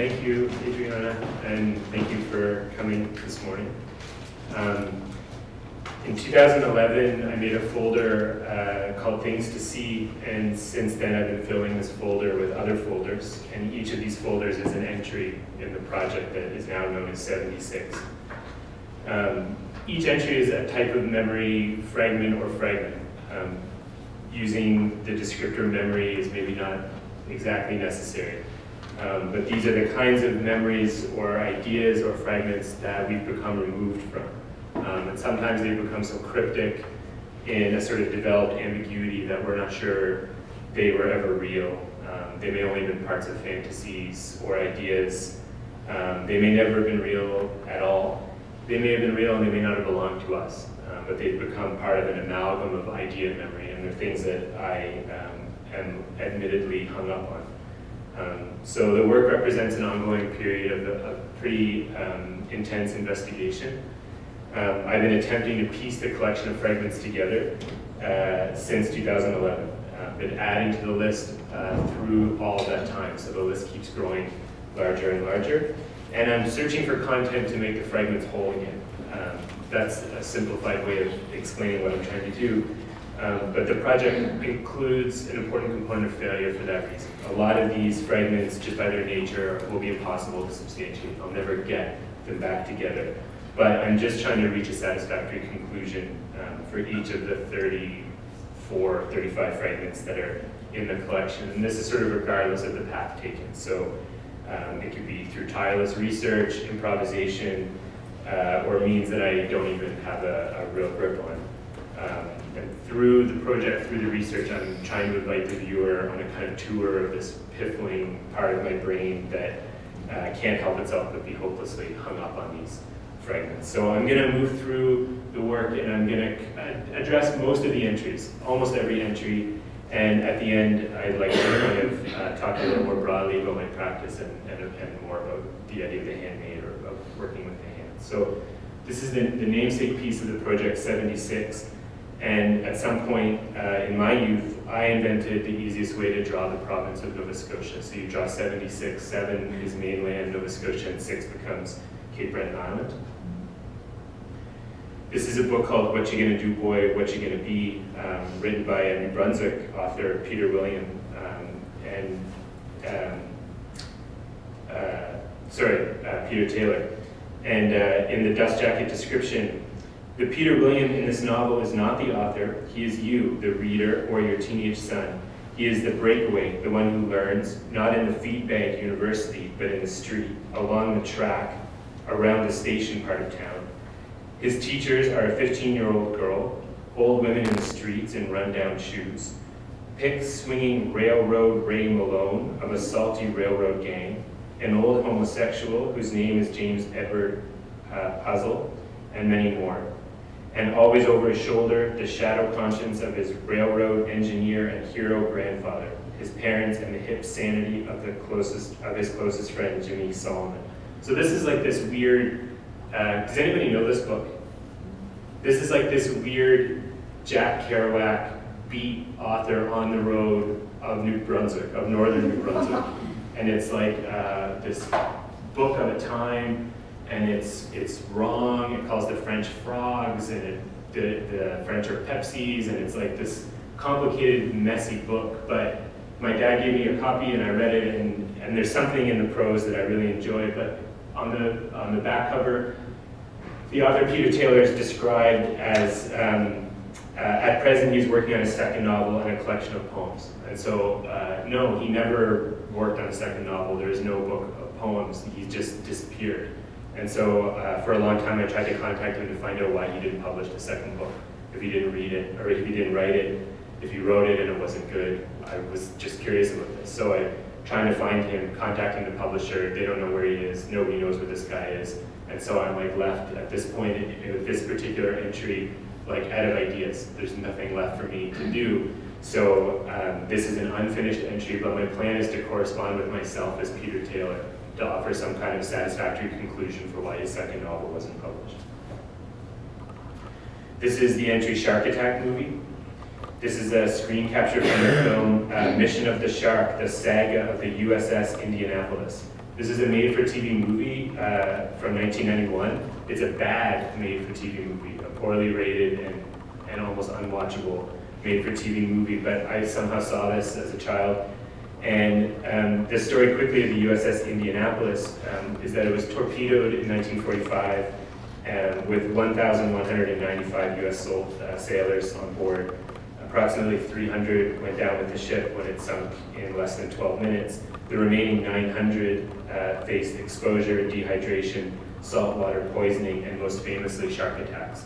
thank you, Adriana, and thank you for coming this morning. In 2011, I made a folder called Things to See, and since then I've been filling this folder with other folders, and each of these folders is an entry in the project that is now known as 76. Each entry is a type of memory fragment or fragment. Using the descriptor memory is maybe not exactly necessary. But these are the kinds of memories or ideas or fragments that we've become removed from. And sometimes they become so cryptic in a sort of developed ambiguity that we're not sure they were ever real. They may only have been parts of fantasies or ideas. They may never have been real at all. They may have been real and they may not have belonged to us, but they've become part of an amalgam of idea memory, and they're things that I am admittedly hung up on. So the work represents an ongoing period of pretty intense investigation. I've been attempting to piece the collection of fragments together since 2011. Been adding to the list through all of that time, so the list keeps growing larger and larger. And I'm searching for content to make the fragments whole again. That's a simplified way of explaining what I'm trying to do. But the project includes an important component of failure for that reason. A lot of these fragments, just by their nature, will be impossible to substantiate. I'll never get them back together. But I'm just trying to reach a satisfactory conclusion for each of the 34, 35 fragments that are in the collection. And this is sort of regardless of the path taken. So it could be through tireless research, improvisation, or means that I don't even have a real grip on. And through the project, through the research, I'm trying to invite the viewer on a kind of tour of this piffling part of my brain that can't help itself but be hopelessly hung up on these fragments. So I'm going to move through the work and I'm going to address most of the entries, almost every entry, and at the end I'd like to kind of talk a little more broadly about my practice and more about the idea of the handmade or of working with the hands. So this is the namesake piece of the project, 76, and at some point in my youth I invented the easiest way to draw the province of Nova Scotia. So you draw 76, 7 is mainland Nova Scotia, and 6 becomes Cape Breton Island. This is a book called What You Gonna Do, Boy, What You Gonna Be, written by a New Brunswick author, Peter William, Peter Taylor. And in the dust jacket description, the Peter William in this novel is not the author. He is you, the reader, or your teenage son. He is the breakaway, the one who learns, not in the feed bag university, but in the street, along the track, around the station part of town. His teachers are a 15-year-old girl, old women in the streets in run-down shoes, pick-swinging railroad Ray Malone of a salty railroad gang, an old homosexual whose name is James Edward Puzzle, and many more. And always over his shoulder, the shadow conscience of his railroad engineer and hero grandfather, his parents, and the hip sanity of his closest friend, Jimmy Solomon. So this is like this weird, does anybody know this book? This is like this weird Jack Kerouac beat author on the road of New Brunswick, of northern New Brunswick. And it's like this book of a time, and it's wrong. It calls the French frogs, and the French are Pepsis, and it's like this complicated, messy book. But my dad gave me a copy, and I read it, and there's something in the prose that I really enjoy. But on the back cover, the author Peter Taylor is described as, at present he's working on a second novel and a collection of poems. And so, no, he never worked on a second novel. There is no book of poems. He just disappeared. And so, for a long time I tried to contact him to find out why he didn't publish the second book. If he didn't read it, or if he didn't write it, if he wrote it and it wasn't good. I was just curious about this. So I trying to find him, contacting the publisher. They don't know where he is. Nobody knows where this guy is. And so I'm like left at this point with this particular entry, like out of ideas. There's nothing left for me to do. So this is an unfinished entry, but my plan is to correspond with myself as Peter Taylor to offer some kind of satisfactory conclusion for why his second novel wasn't published. This is the entry Shark Attack movie. This is a screen capture from the film Mission of the Shark, the saga of the USS Indianapolis. This is a made-for-TV movie from 1991. It's a bad made-for-TV movie, a poorly rated and almost unwatchable made-for-TV movie, but I somehow saw this as a child. And the story quickly of the USS Indianapolis is that it was torpedoed in 1945 with 1,195 US sailors on board. Approximately 300 went down with the ship when it sunk in less than 12 minutes. The remaining 900 faced exposure, dehydration, saltwater poisoning, and most famously shark attacks.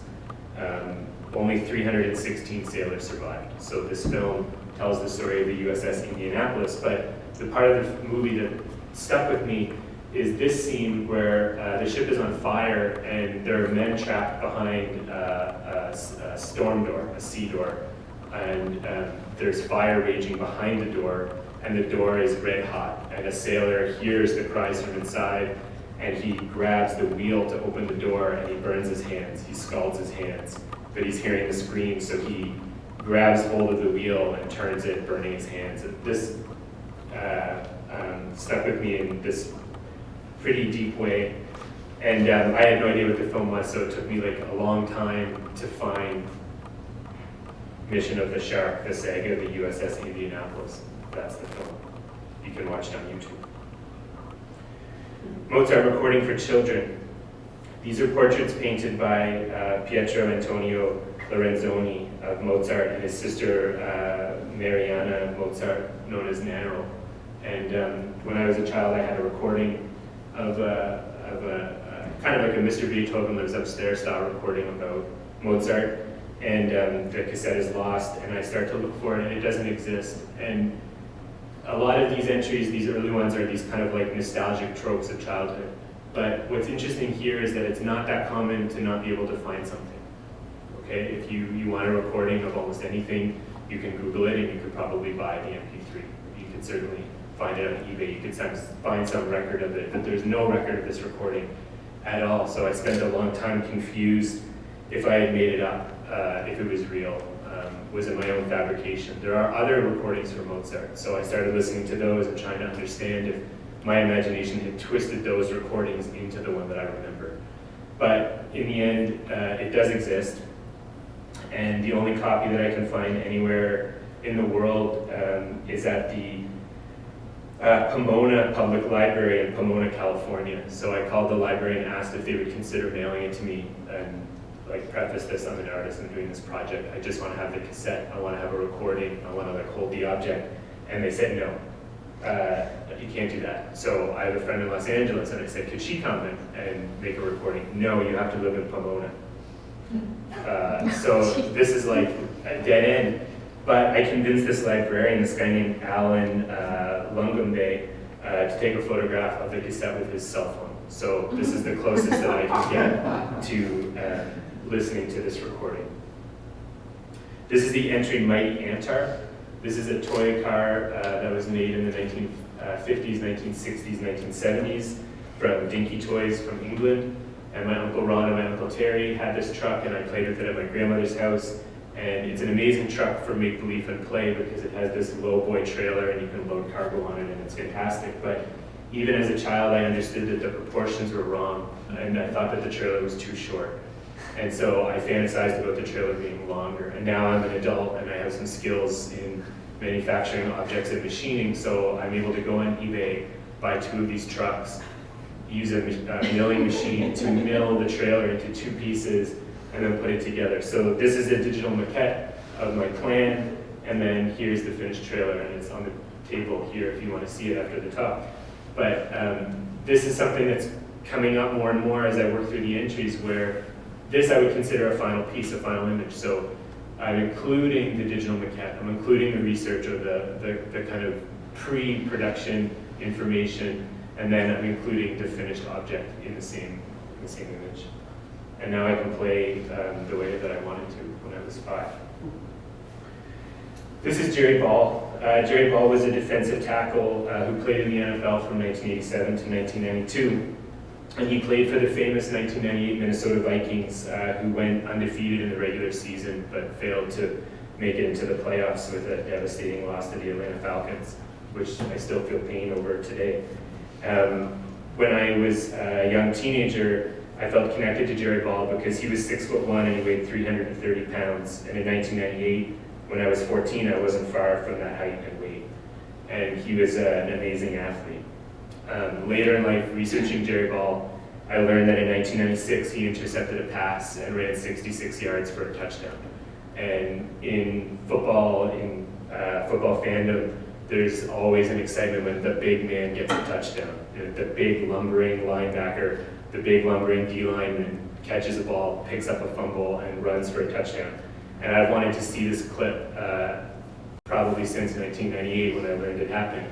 Only 316 sailors survived. So this film tells the story of the USS Indianapolis, but the part of the movie that stuck with me is this scene where the ship is on fire and there are men trapped behind a storm door, a sea door, and there's fire raging behind the door, and the door is red hot, and a sailor hears the cries from inside, and he grabs the wheel to open the door, and he burns his hands, he scalds his hands, but he's hearing the scream, so he grabs hold of the wheel and turns it, burning his hands. And this stuck with me in this pretty deep way. And I had no idea what the film was, so it took me like a long time to find Mission of the Shark, the saga of the USS Indianapolis. That's the film. You can watch it on YouTube. Mozart recording for children. These are portraits painted by Pietro Antonio Lorenzoni of Mozart and his sister Mariana Mozart, known as Nano. And when I was a child, I had a recording of a kind of like a Mr. Beethoven Lives Upstairs style recording about Mozart. And the cassette is lost, and I start to look for it, and it doesn't exist. And a lot of these entries, these early ones, are these kind of like nostalgic tropes of childhood. But what's interesting here is that it's not that common to not be able to find something. Okay, if you want a recording of almost anything, you can Google it, and you could probably buy the MP3. You could certainly find it on eBay. You could find some record of it, but there's no record of this recording at all. So I spent a long time confused if I had made it up, if it was real. Was it my own fabrication? There are other recordings from Mozart, so I started listening to those and trying to understand if my imagination had twisted those recordings into the one that I remember. But in the end, it does exist, and the only copy that I can find anywhere in the world is at the Pomona Public Library in Pomona, California. So I called the library and asked if they would consider mailing it to me, and like preface this, I'm an artist, I'm doing this project, I just want to have the cassette, I want to have a recording, I want to like hold the object, and they said no, you can't do that. So I have a friend in Los Angeles, and I said, could she come and make a recording? No, you have to live in Pomona. So this is like a dead end, but I convinced this librarian, this guy named Alan Lungombe, to take a photograph of the cassette with his cell phone. So this is the closest that I can get to listening to this recording. This is the entry Mighty Antar. This is a toy car that was made in the 1950s, 1960s, 1970s from Dinky Toys from England. And my Uncle Ron and my Uncle Terry had this truck, and I played with it at my grandmother's house. And it's an amazing truck for make-believe and play because it has this low-boy trailer and you can load cargo on it, and it's fantastic. But even as a child, I understood that the proportions were wrong, and I thought that the trailer was too short. And so I fantasized about the trailer being longer. And now I'm an adult, and I have some skills in manufacturing objects and machining, so I'm able to go on eBay, buy 2 of these trucks, use a milling machine to mill the trailer into 2 pieces, and then put it together. So this is a digital maquette of my plan, and then here's the finished trailer, and it's on the table here if you want to see it after the talk. But this is something that's coming up more and more as I work through the entries, where this I would consider a final piece, a final image. So I'm including the digital maquette, I'm including the research or the kind of pre-production information, and then I'm including the finished object in the same image. And now I can play the way that I wanted to when I was 5. This is Jerry Ball. Jerry Ball was a defensive tackle who played in the NFL from 1987 to 1992. And he played for the famous 1998 Minnesota Vikings, who went undefeated in the regular season, but failed to make it into the playoffs with a devastating loss to the Atlanta Falcons, which I still feel pain over today. when I was a young teenager, I felt connected to Jerry Ball because he was 6'1" and he weighed 330 pounds. And in 1998, when I was 14, I wasn't far from that height and weight. And he was an amazing athlete. Later in life, researching Jerry Ball, I learned that in 1996, he intercepted a pass and ran 66 yards for a touchdown. And in football fandom, there's always an excitement when the big man gets a touchdown. The big lumbering linebacker, the big lumbering D lineman catches a ball, picks up a fumble, and runs for a touchdown. And I've wanted to see this clip probably since 1998 when I learned it happened.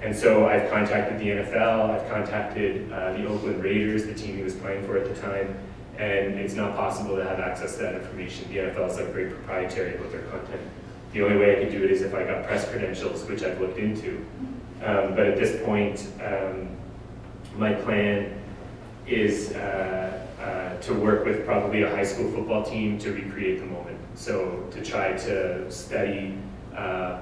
And so I've contacted the NFL, I've contacted the Oakland Raiders, the team he was playing for at the time, and it's not possible to have access to that information. The NFL is very proprietary about their content. The only way I could do it is if I got press credentials, which I've looked into. But at this point, my plan is to work with probably a high school football team to recreate the moment. So to try to study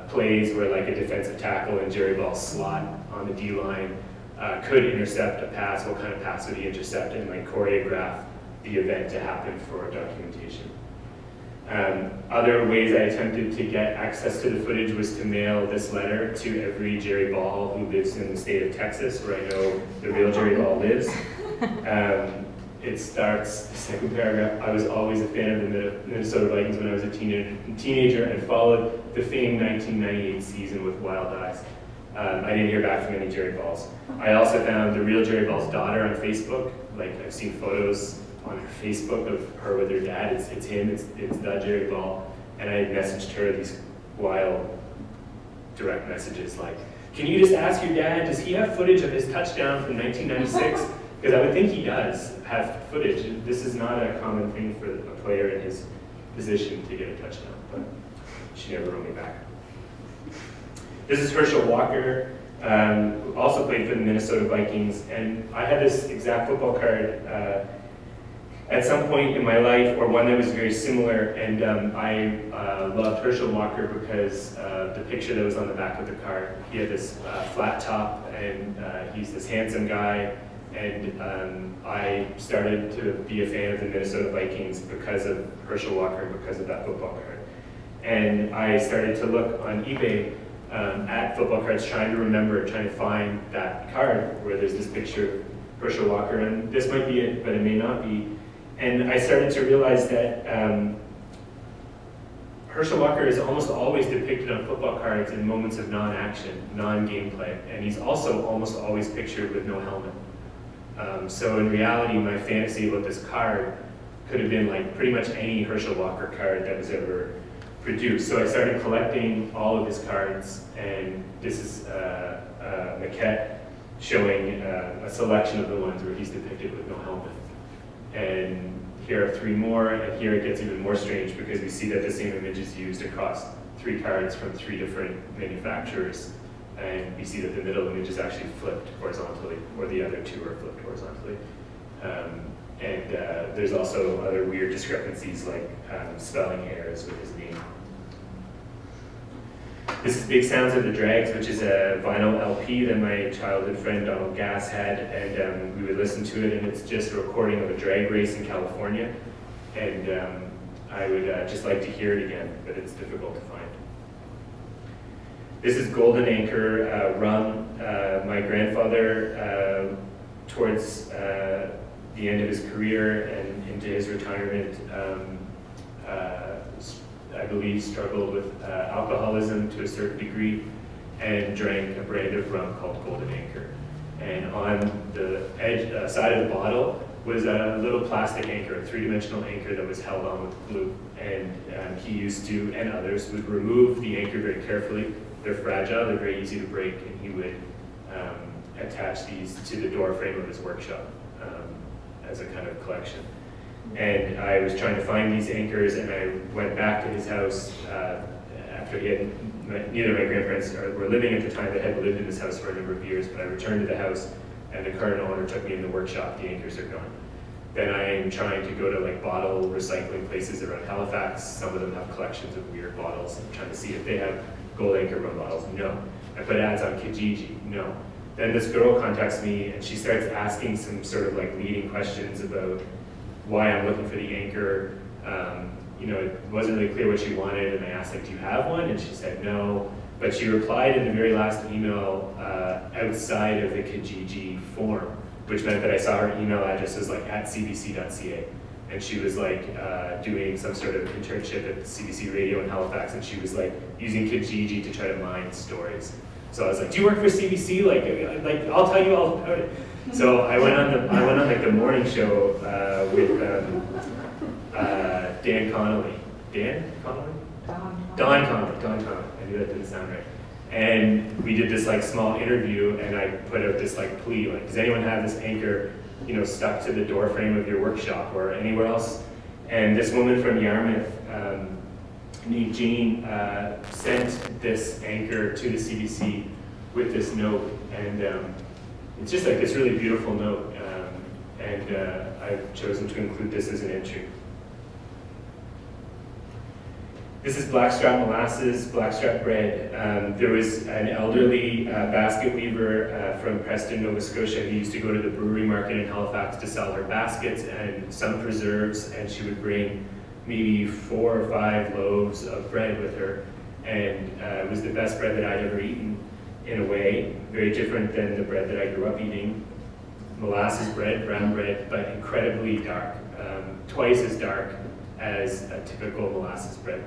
plays where like a defensive tackle and Jerry Ball's slot on the D-line could intercept a pass, what kind of pass would he intercept, and like choreograph the event to happen for documentation. Other ways I attempted to get access to the footage was to mail this letter to every Jerry Ball who lives in the state of Texas, where I know the real Jerry Ball lives. It starts, the second paragraph, I was always a fan of the Minnesota Vikings when I was a teenager and followed the famed 1998 season with wild eyes. I didn't hear back from any Jerry Balls. I also found the real Jerry Ball's daughter on Facebook. Like, I've seen photos on her Facebook of her with her dad. It's him, it's the Jerry Ball. And I messaged her these wild direct messages like, can you just ask your dad, does he have footage of his touchdown from 1996? Because I would think he does have footage. This is not a common thing for a player in his position to get a touchdown, but she never wrote me back. This is Herschel Walker, who also played for the Minnesota Vikings, and I had this exact football card at some point in my life, or one that was very similar, and I loved Herschel Walker because the picture that was on the back of the card, he had this flat top, and he's this handsome guy, and I started to be a fan of the Minnesota Vikings because of Herschel Walker and because of that football card. And I started to look on eBay at football cards, trying to find that card where there's this picture of Herschel Walker, and this might be it, but it may not be. And I started to realize that Herschel Walker is almost always depicted on football cards in moments of non-action, non-gameplay, and he's also almost always pictured with no helmet. So in reality, my fantasy about this card could have been like pretty much any Herschel Walker card that was ever produced. So I started collecting all of his cards, and this is a maquette showing a selection of the ones where he's depicted with no helmet. And here are three more, and here it gets even more strange because we see that the same image is used across 3 cards from 3 different manufacturers. And we see that the middle image is actually flipped horizontally, or the other 2 are flipped horizontally. There's also other weird discrepancies like spelling errors with his name. This is Big Sounds of the Drags, which is a vinyl LP that my childhood friend Donald Gass had, and we would listen to it, and it's just a recording of a drag race in California. And I would just like to hear it again, but it's difficult to find. This is Golden Anchor rum. My grandfather, towards the end of his career and into his retirement, I believe struggled with alcoholism to a certain degree and drank a brand of rum called Golden Anchor. And on the edge side of the bottle was a little plastic anchor, a 3-dimensional anchor that was held on with glue. And he used to, and others, would remove the anchor very carefully. They're fragile, they're very easy to break, and he would attach these to the door frame of his workshop as a kind of collection. And I was trying to find these anchors, and I went back to his house after he had, neither of my grandparents were living at the time, they had lived in this house for a number of years, but I returned to the house, and the current owner took me in the workshop, the anchors are gone. Then I am trying to go to like bottle recycling places around Halifax. Some of them have collections of weird bottles. I'm trying to see if they have Gold Anchor rum bottles. No. I put ads on Kijiji. No. then this girl contacts me and she starts asking some sort of like leading questions about why I'm looking for the anchor. It wasn't really clear what she wanted, and I asked, like, do you have one? And she said no, but she replied in the very last email outside of the Kijiji form, which meant that I saw her email address was like at cbc.ca. And she was like doing some sort of internship at CBC Radio in Halifax, and she was like using Kijiji to try to mine stories. So I was like, "Do you work for CBC? Like I'll tell you all about it." So I went on like the morning show with Dan Connolly. Dan Connolly? Don Connolly. I knew that didn't sound right. And we did this like small interview, and I put out this like plea, like, does anyone have this anchor, stuck to the door frame of your workshop or anywhere else? And this woman from Yarmouth, named Jean, sent this anchor to the CBC with this note, and it's just like this really beautiful note, and I've chosen to include this as an entry. This is blackstrap molasses, blackstrap bread. There was an elderly basket weaver from Preston, Nova Scotia, who used to go to the brewery market in Halifax to sell her baskets and some preserves, and she would bring maybe 4 or 5 loaves of bread with her, and it was the best bread that I'd ever eaten, in a way, very different than the bread that I grew up eating. Molasses bread, brown bread, but incredibly dark, twice as dark as a typical molasses bread.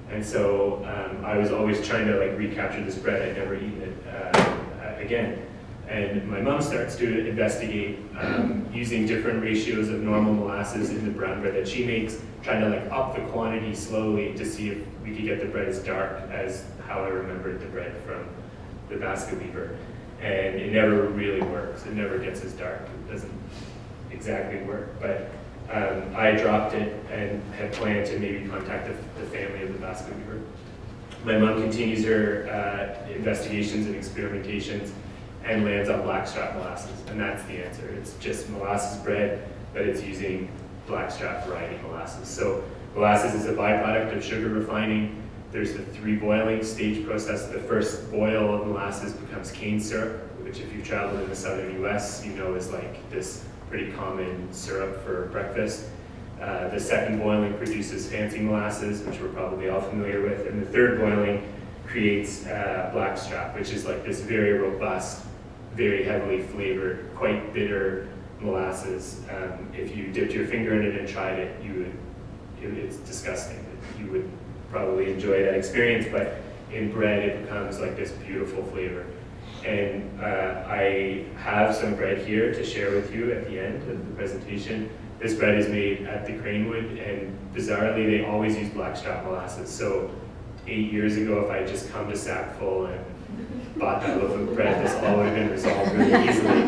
And so I was always trying to like recapture this bread. I'd never eaten it again. And my mom starts to investigate using different ratios of normal molasses in the brown bread that she makes, trying to like up the quantity slowly to see if we could get the bread as dark as how I remembered the bread from the basket weaver. And it never really works. It never gets as dark. It doesn't exactly work. But I dropped it and had planned to maybe contact the family of the basket weaver. My mom continues her investigations and experimentations and lands on blackstrap molasses, and that's the answer. It's just molasses bread, but it's using blackstrap variety molasses. So molasses is a byproduct of sugar refining. There's the 3 boiling stage process. The first boil of molasses becomes cane syrup, which if you've traveled in the southern US, is like this pretty common syrup for breakfast. The second boiling produces fancy molasses, which we're probably all familiar with, and the third boiling creates blackstrap, which is like this very robust, very heavily flavored, quite bitter molasses. If you dipped your finger in it and tried it, it's disgusting. You would probably enjoy that experience, but in bread it becomes like this beautiful flavor. And I have some bread here to share with you at the end of the presentation. This bread is made at the Cranewood, and bizarrely, they always use blackstrap molasses. So 8 years ago, if I had just come to Sackful and bought that loaf of bread, this all would have been resolved really easily.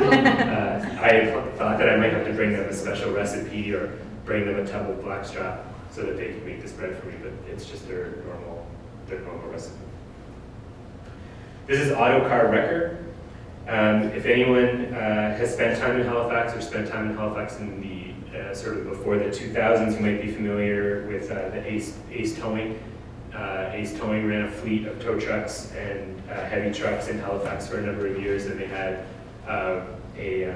I thought that I might have to bring them a special recipe or bring them a tub of blackstrap so that they could make this bread for me, but it's just their normal recipe. This is Autocar Wrecker. If anyone has spent time in Halifax or spent time in Halifax in the sort of before the 2000s, you might be familiar with the Ace Towing. Ace Towing ran a fleet of tow trucks and heavy trucks in Halifax for a number of years, and they had a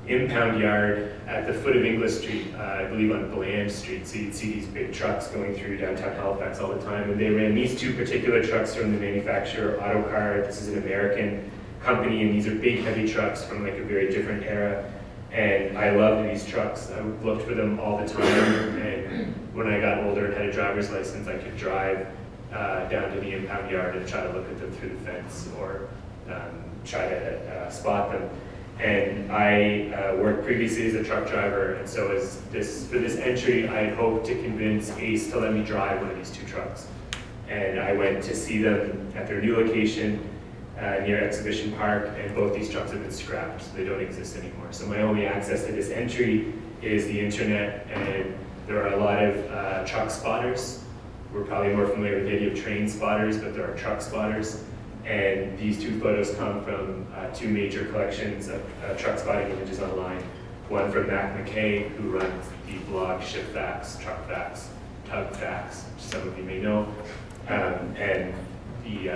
impound yard at the foot of Inglis Street, I believe on Bland Street, so you'd see these big trucks going through downtown Halifax all the time, and they ran these 2 particular trucks from the manufacturer Autocar. This is an American company, and these are big heavy trucks from like a very different era, and I loved these trucks. I looked for them all the time, and when I got older and had a driver's license, I could drive down to the impound yard and try to look at them through the fence or try to spot them. And I worked previously as a truck driver, and so for this entry, I had hoped to convince Ace to let me drive one of these 2 trucks. And I went to see them at their new location near Exhibition Park, and both these trucks have been scrapped, so they don't exist anymore. So my only access to this entry is the internet, and there are a lot of truck spotters. We're probably more familiar with the idea of train spotters, but there are truck spotters. And these 2 photos come from 2 major collections of truck spotting images online. One from Mac McKay, who runs the blog Ship Facts, Truck Facts, Tug Facts, which some of you may know. And the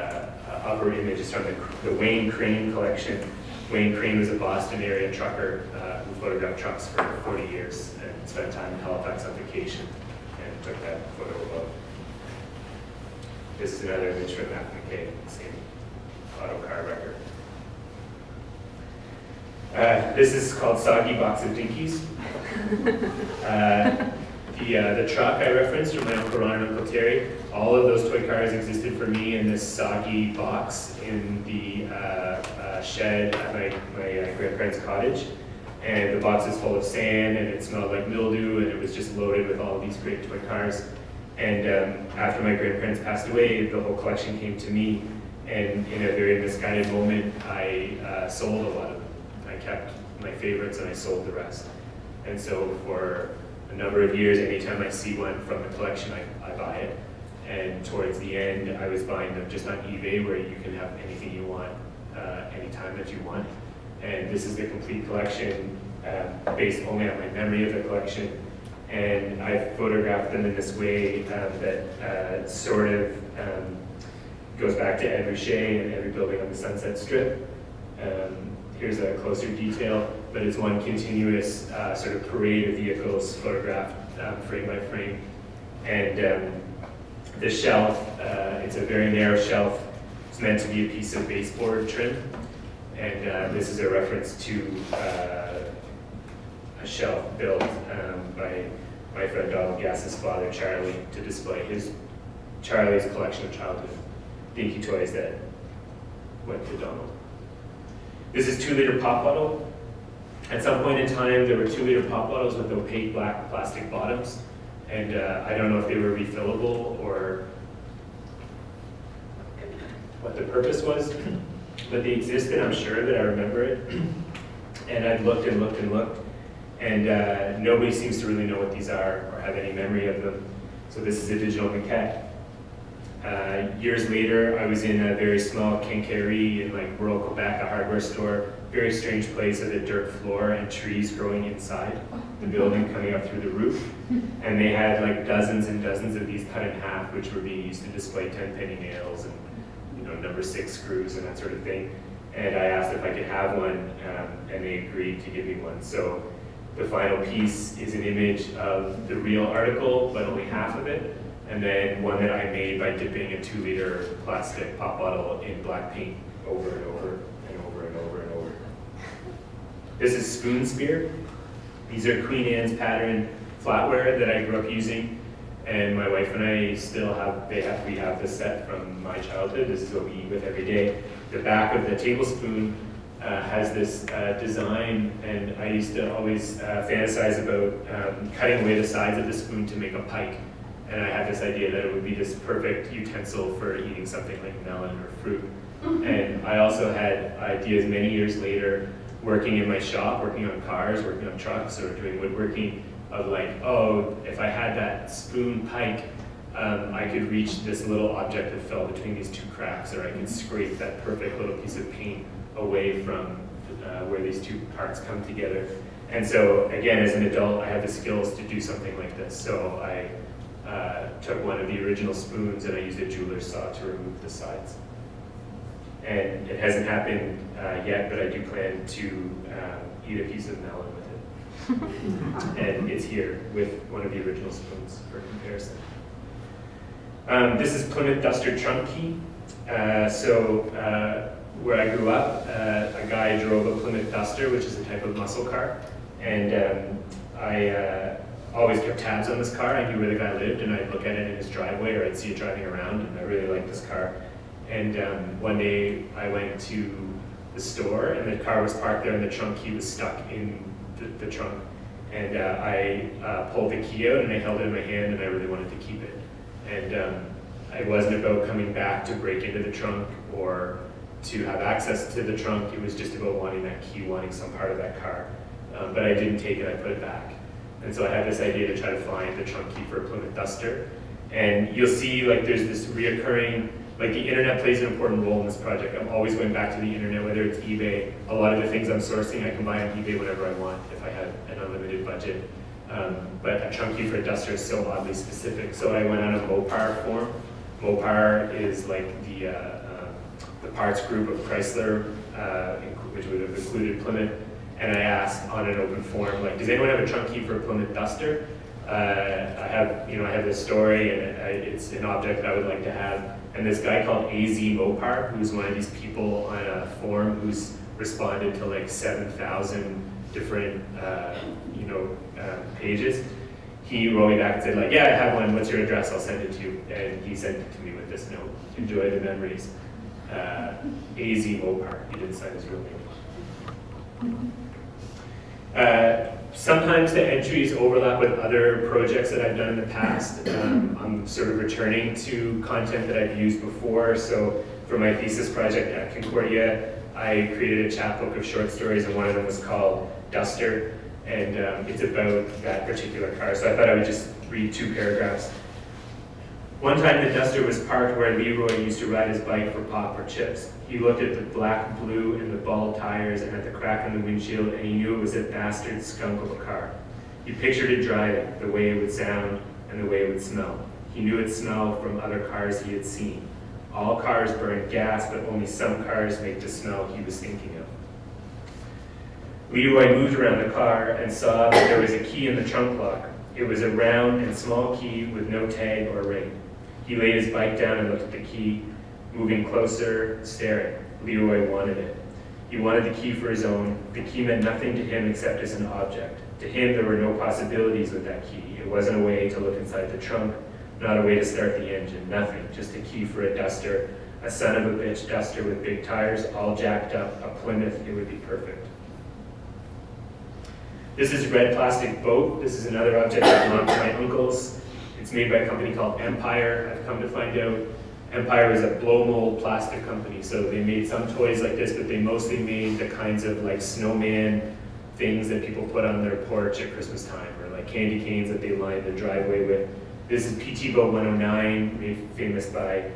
upper image is from the Wayne Crane collection. Wayne Crane was a Boston area trucker who photographed trucks for 40 years and spent time in Halifax on vacation and took that photo above. This is another image from Matt McKay, same auto car record. This is called Soggy Box of Dinkies. The truck I referenced from my Uncle Ron and Uncle Terry, all of those toy cars existed for me in this soggy box in the shed at my grandparents' cottage. And the box is full of sand and it smelled like mildew and it was just loaded with all of these great toy cars. And after my grandparents passed away, the whole collection came to me. And in a very misguided moment, I sold a lot of them. I kept my favorites and I sold the rest. And so for a number of years, anytime I see one from the collection, I buy it. And towards the end, I was buying them just on eBay, where you can have anything you want, anytime that you want. And this is the complete collection, based only on my memory of the collection. And I photographed them in this way that sort of goes back to Ed Ruscha and every building on the Sunset Strip. Here's a closer detail, but it's one continuous sort of parade of vehicles photographed frame by frame. And the shelf, it's a very narrow shelf. It's meant to be a piece of baseboard trim. And this is a reference to a shelf built by my friend Donald Gass's father, Charlie, to display Charlie's collection of childhood dinky toys that went to Donald. This is 2-liter pop bottle. At some point in time, there were 2-liter pop bottles with opaque black plastic bottoms. And I don't know if they were refillable or what the purpose was, but they existed, I'm sure that I remember it. And I've looked and looked and looked, and nobody seems to really know what these are or have any memory of them. So this is a digital maquette. Years later, I was in a very small quincaillerie in like rural Quebec, a hardware store, very strange place with a dirt floor and trees growing inside the building coming up through the roof. And they had like dozens and dozens of these cut in half, which were being used to display 10-penny nails and number 6 screws and that sort of thing. And I asked if I could have one, and they agreed to give me one. So the final piece is an image of the real article, but only half of it, and then one that I made by dipping a 2-liter plastic pop bottle in black paint over and over and over and over and over. This is Spoon Spear. These are Queen Anne's pattern flatware that I grew up using, and my wife and I still have, we have this set from my childhood. This is what we eat with every day. The back of the tablespoon has this design, and I used to always fantasize about cutting away the sides of the spoon to make a pike. And I had this idea that it would be this perfect utensil for eating something like melon or fruit. And I also had ideas many years later, working in my shop, working on cars, working on trucks, or doing woodworking, of like, oh, if I had that spoon pike, I could reach this little object that fell between these 2 cracks, or I could scrape that perfect little piece of paint away from where these 2 parts come together. And so, again, as an adult, I had the skills to do something like this. So I took one of the original spoons and I used a jeweler's saw to remove the sides. And it hasn't happened yet, but I do plan to eat a piece of melon with it. And it's here with one of the original spoons for comparison. This is Plymouth Duster trunk key. Where I grew up, a guy drove a Plymouth Duster, which is a type of muscle car. And I always kept tabs on this car. I knew where the guy lived, and I'd look at it in his driveway, or I'd see it driving around, and I really liked this car. And one day I went to the store, and the car was parked there, and the trunk key was stuck in the trunk. And I pulled the key out, and I held it in my hand, and I really wanted to keep it. And it wasn't about coming back to break into the trunk or to have access to the trunk. It was just about wanting that key, wanting some part of that car. But I didn't take it, I put it back. And so I had this idea to try to find the trunk key for a Plymouth Duster. And you'll see like there's this reoccurring, like the internet plays an important role in this project. I'm always going back to the internet, whether it's eBay. A lot of the things I'm sourcing, I can buy on eBay whenever I want if I have an unlimited budget. But a trunk key for a Duster is so oddly specific. So I went on a Mopar forum Mopar is like the parts group of Chrysler, which would have included Plymouth. And I asked on an open forum, like, does anyone have a trunk key for a Plymouth Duster? I have this story, and it's an object that I would like to have. And this guy called AZ Mopar, who's one of these people on a forum who's responded to like 7,000 different, pages. He wrote me back and said, like, yeah, I have one. What's your address? I'll send it to you. And he sent it to me with this note. Enjoy the memories. AZ Mopar. He didn't sign his real name. Sometimes the entries overlap with other projects that I've done in the past. I'm sort of returning to content that I've used before. So for my thesis project at Concordia, I created a chapbook of short stories, and one of them was called Duster, and it's about that particular car. So I thought I would just read 2 paragraphs. One time the Duster was parked where Leroy used to ride his bike for pop or chips. He looked at the black, blue, and the bald tires and at the crack in the windshield, and he knew it was a bastard skunk of a car. He pictured it driving, the way it would sound and the way it would smell. He knew it smelled from other cars he had seen. All cars burn gas, but only some cars make the smell he was thinking of. Leroy moved around the car and saw that there was a key in the trunk lock. It was a round and small key with no tag or ring. He laid his bike down and looked at the key, moving closer, staring. Leroy wanted it. He wanted the key for his own. The key meant nothing to him except as an object. To him, there were no possibilities with that key. It wasn't a way to look inside the trunk, not a way to start the engine, nothing. Just a key for a Duster, a son of a bitch Duster with big tires, all jacked up, a Plymouth. It would be perfect. This is Red Plastic Boat. This is another object that belonged to my uncle's. It's made by a company called Empire. I've come to find out Empire is a blow mold plastic company. So they made some toys like this, but they mostly made the kinds of like snowman things that people put on their porch at Christmas time, or like candy canes that they line their driveway with. This is PT Boat 109, made famous by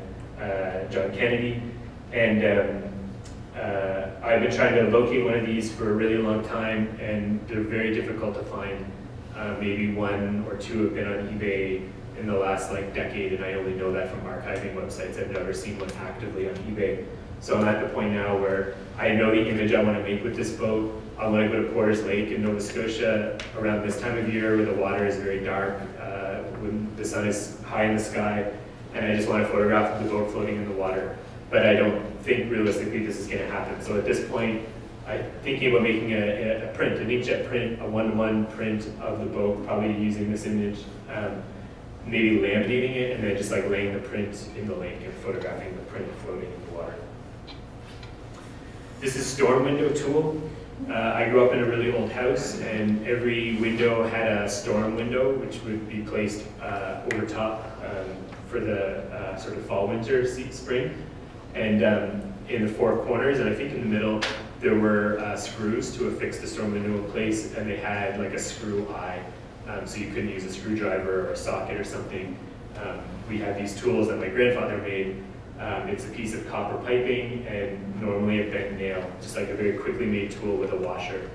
John Kennedy. And I've been trying to locate one of these for a really long time, and they're very difficult to find. Maybe 1 or 2 have been on eBay in the last like decade, and I only know that from archiving websites. I've never seen one actively on eBay. So I'm at the point now where I know the image I want to make with this boat. I want to go to Porter's Lake in Nova Scotia around this time of year where the water is very dark, when the sun is high in the sky, and I just want to photograph the boat floating in the water. But I don't think realistically this is going to happen. So at this point, I'm thinking about making a print, an inkjet print, a 1-to-1 print of the boat, probably using this image, maybe laminating it, and then just like laying the print in the lake and photographing the print floating in the water. This is storm window tool. I grew up in a really old house, and every window had a storm window, which would be placed over top for the sort of fall, winter, spring. And in the 4 corners, and I think in the middle, there were screws to affix the storm window in place, and they had like a screw eye, so you couldn't use a screwdriver or a socket or something. We had these tools that my grandfather made. It's a piece of copper piping and normally a bent nail, just like a very quickly made tool with a washer.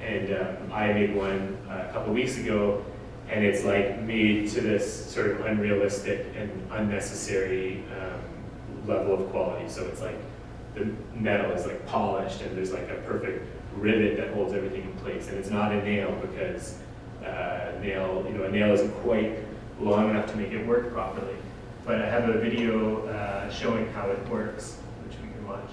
And I made one a couple weeks ago, and it's like made to this sort of unrealistic and unnecessary level of quality. So it's like the metal is like polished, and there's like a perfect rivet that holds everything in place. And it's not a nail because a nail isn't quite long enough to make it work properly. But I have a video showing how it works, which we can watch.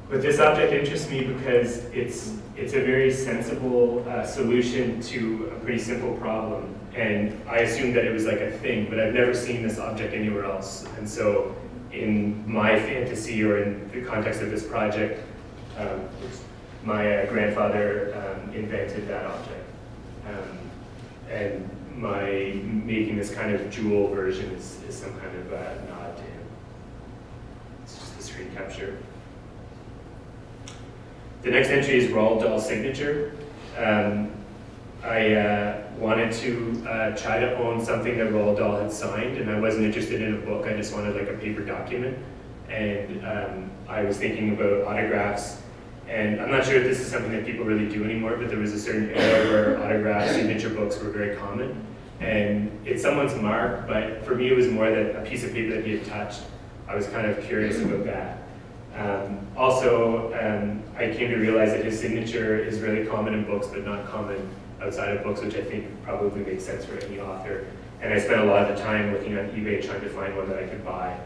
But this object interests me because it's a very sensible solution to a pretty simple problem. And I assumed that it was like a thing, but I've never seen this object anywhere else. And so in my fantasy, or in the context of this project, my grandfather invented that object. And my making this kind of jewel version is some kind of nod to him. It's just the screen capture. The next entry is Roald Dahl's signature. I wanted to try to own something that Roald Dahl had signed, and I wasn't interested in a book, I just wanted like a paper document. And I was thinking about autographs, and I'm not sure if this is something that people really do anymore, but there was a certain era where autograph signature books were very common. And it's someone's mark, but for me it was more that a piece of paper that he had touched. I was kind of curious about that. I came to realize that his signature is really common in books, but not common outside of books, which I think probably makes sense for any author. And I spent a lot of the time looking on eBay trying to find one that I could buy.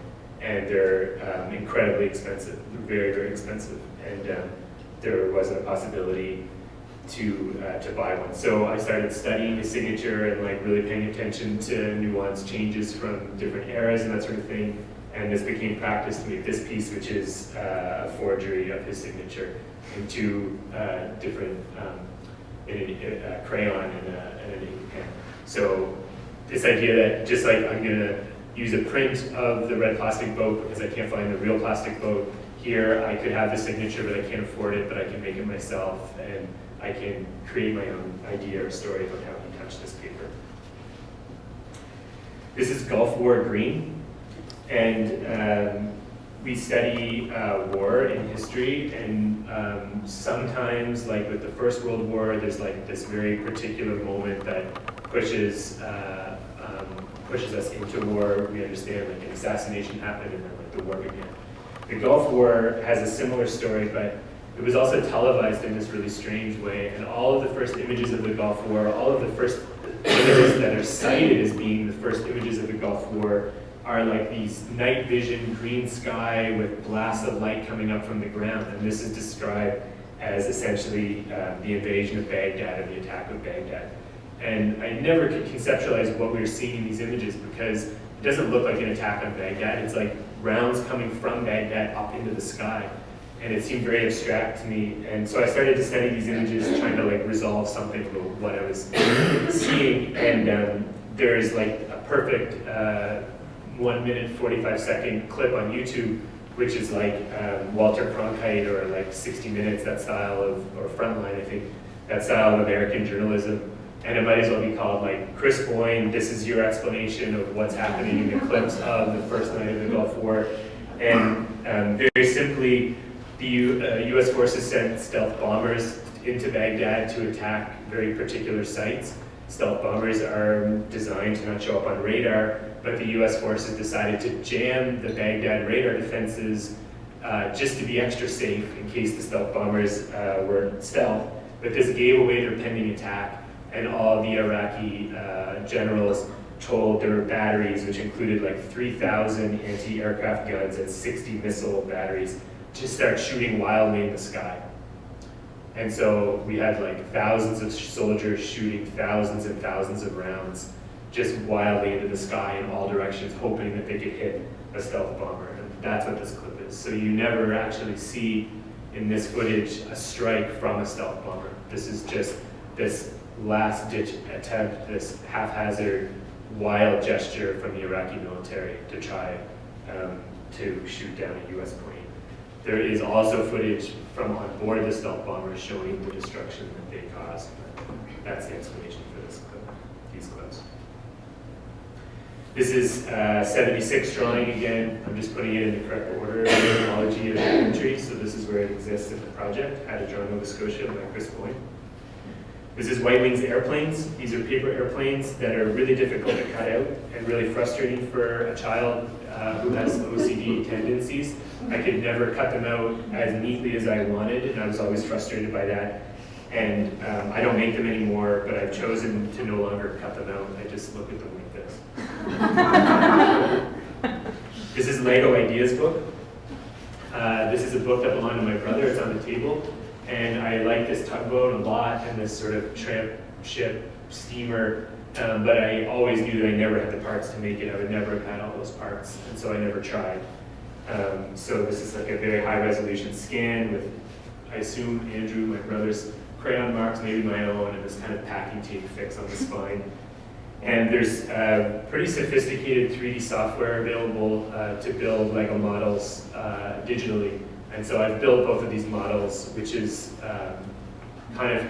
And they're incredibly expensive, very, very expensive. And there wasn't a possibility to buy one. So I started studying his signature and like really paying attention to nuanced changes from different eras and that sort of thing. And this became practice to make this piece, which is a forgery of his signature in two different, in a crayon and an ink pen. So this idea that just like I'm gonna use a print of the red plastic boat because I can't find the real plastic boat, here I could have the signature but I can't afford it, but I can make it myself and I can create my own idea or story about how he touched this paper. This is Gulf War green. And we study war in history, and sometimes, like with the First World War, there's like this very particular moment that pushes us into war. We understand like an assassination happened and then like the war began. The Gulf War has a similar story, but it was also televised in this really strange way, and all of the first images of the Gulf War, all of the first images that are cited as being the first images of the Gulf War are like these night vision, green sky with blasts of light coming up from the ground. And this is described as essentially the invasion of Baghdad or the attack of Baghdad. And I never could conceptualize what we were seeing in these images because it doesn't look like an attack on Baghdad. It's like rounds coming from Baghdad up into the sky. And it seemed very abstract to me. And so I started to study these images, trying to like resolve something about what I was seeing. And there's like a perfect 1 minute, 45-second clip on YouTube, which is like Walter Cronkite or like 60 Minutes, that style of, or Frontline, I think, that style of American journalism. And it might as well be called like, Chris Boyne, this is your explanation of what's happening in the clips of the first night of the Gulf War. And very simply, the US forces sent stealth bombers into Baghdad to attack very particular sites. Stealth bombers are designed to not show up on radar, but the US forces decided to jam the Baghdad radar defenses just to be extra safe in case the stealth bombers were stealth. But this gave away their pending attack, and all the Iraqi generals told their batteries, which included like 3,000 anti-aircraft guns and 60 missile batteries, to start shooting wildly in the sky. And so we had like thousands of soldiers shooting thousands and thousands of rounds just wildly into the sky in all directions, hoping that they could hit a stealth bomber. And that's what this clip is. So you never actually see in this footage a strike from a stealth bomber. This is just this last-ditch attempt, this haphazard, wild gesture from the Iraqi military to try to shoot down a US plane. There is also footage from on board the stealth bombers showing the destruction that they caused. That's the explanation for this clip, these clips. This is 76 drawing again. I'm just putting it in the correct order of the chronology of the entry, so this is where it exists in the project, How to Draw Nova Scotia by Chris Boyne. This is White Wings airplanes. These are paper airplanes that are really difficult to cut out and really frustrating for a child who has OCD tendencies. I could never cut them out as neatly as I wanted, and I was always frustrated by that. And I don't make them anymore, but I've chosen to no longer cut them out. I just look at them like this. This is Lego Ideas book. This is a book that belonged to my brother. It's on the table. And I like this tugboat a lot and this sort of tramp ship steamer, but I always knew that I never had the parts to make it. I would never have had all those parts, and so I never tried. So this is like a very high resolution scan with, I assume, Andrew, my brother's crayon marks, maybe my own, and this kind of packing tape fix on the spine. And there's pretty sophisticated 3D software available to build Lego models digitally. And so I've built both of these models, which is kind of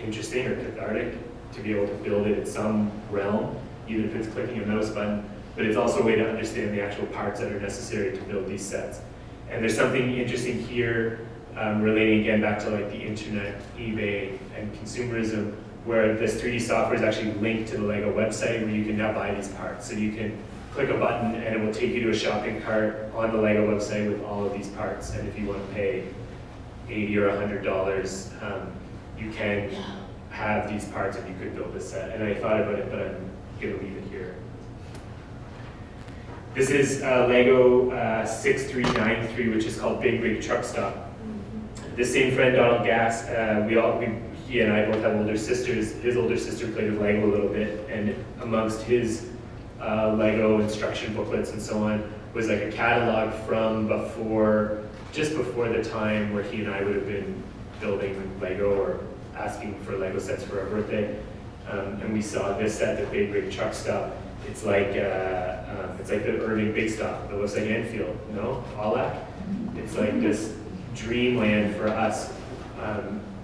interesting or cathartic to be able to build it in some realm, even if it's clicking a mouse button. But it's also a way to understand the actual parts that are necessary to build these sets. And there's something interesting here relating again back to like the internet, eBay, and consumerism, where this 3D software is actually linked to the Lego website where you can now buy these parts. So you can click a button and it will take you to a shopping cart on the Lego website with all of these parts. And if you want to pay $80 or $100, you can have these parts and you could build this set. And I thought about it, but I'm going to leave it here. This is Lego 6393, which is called Big Rig Truck Stop. This same friend, Donald Gass, he and I both have older sisters. His older sister played with Lego a little bit, and amongst his Lego instruction booklets and so on was like a catalog from just before the time where he and I would have been building Lego or asking for Lego sets for our birthday. And we saw this set, the Big Rig Truck Stop. It's like the Irving Big Stop. It looks like Enfield, no? Allac? It's like this dreamland for us.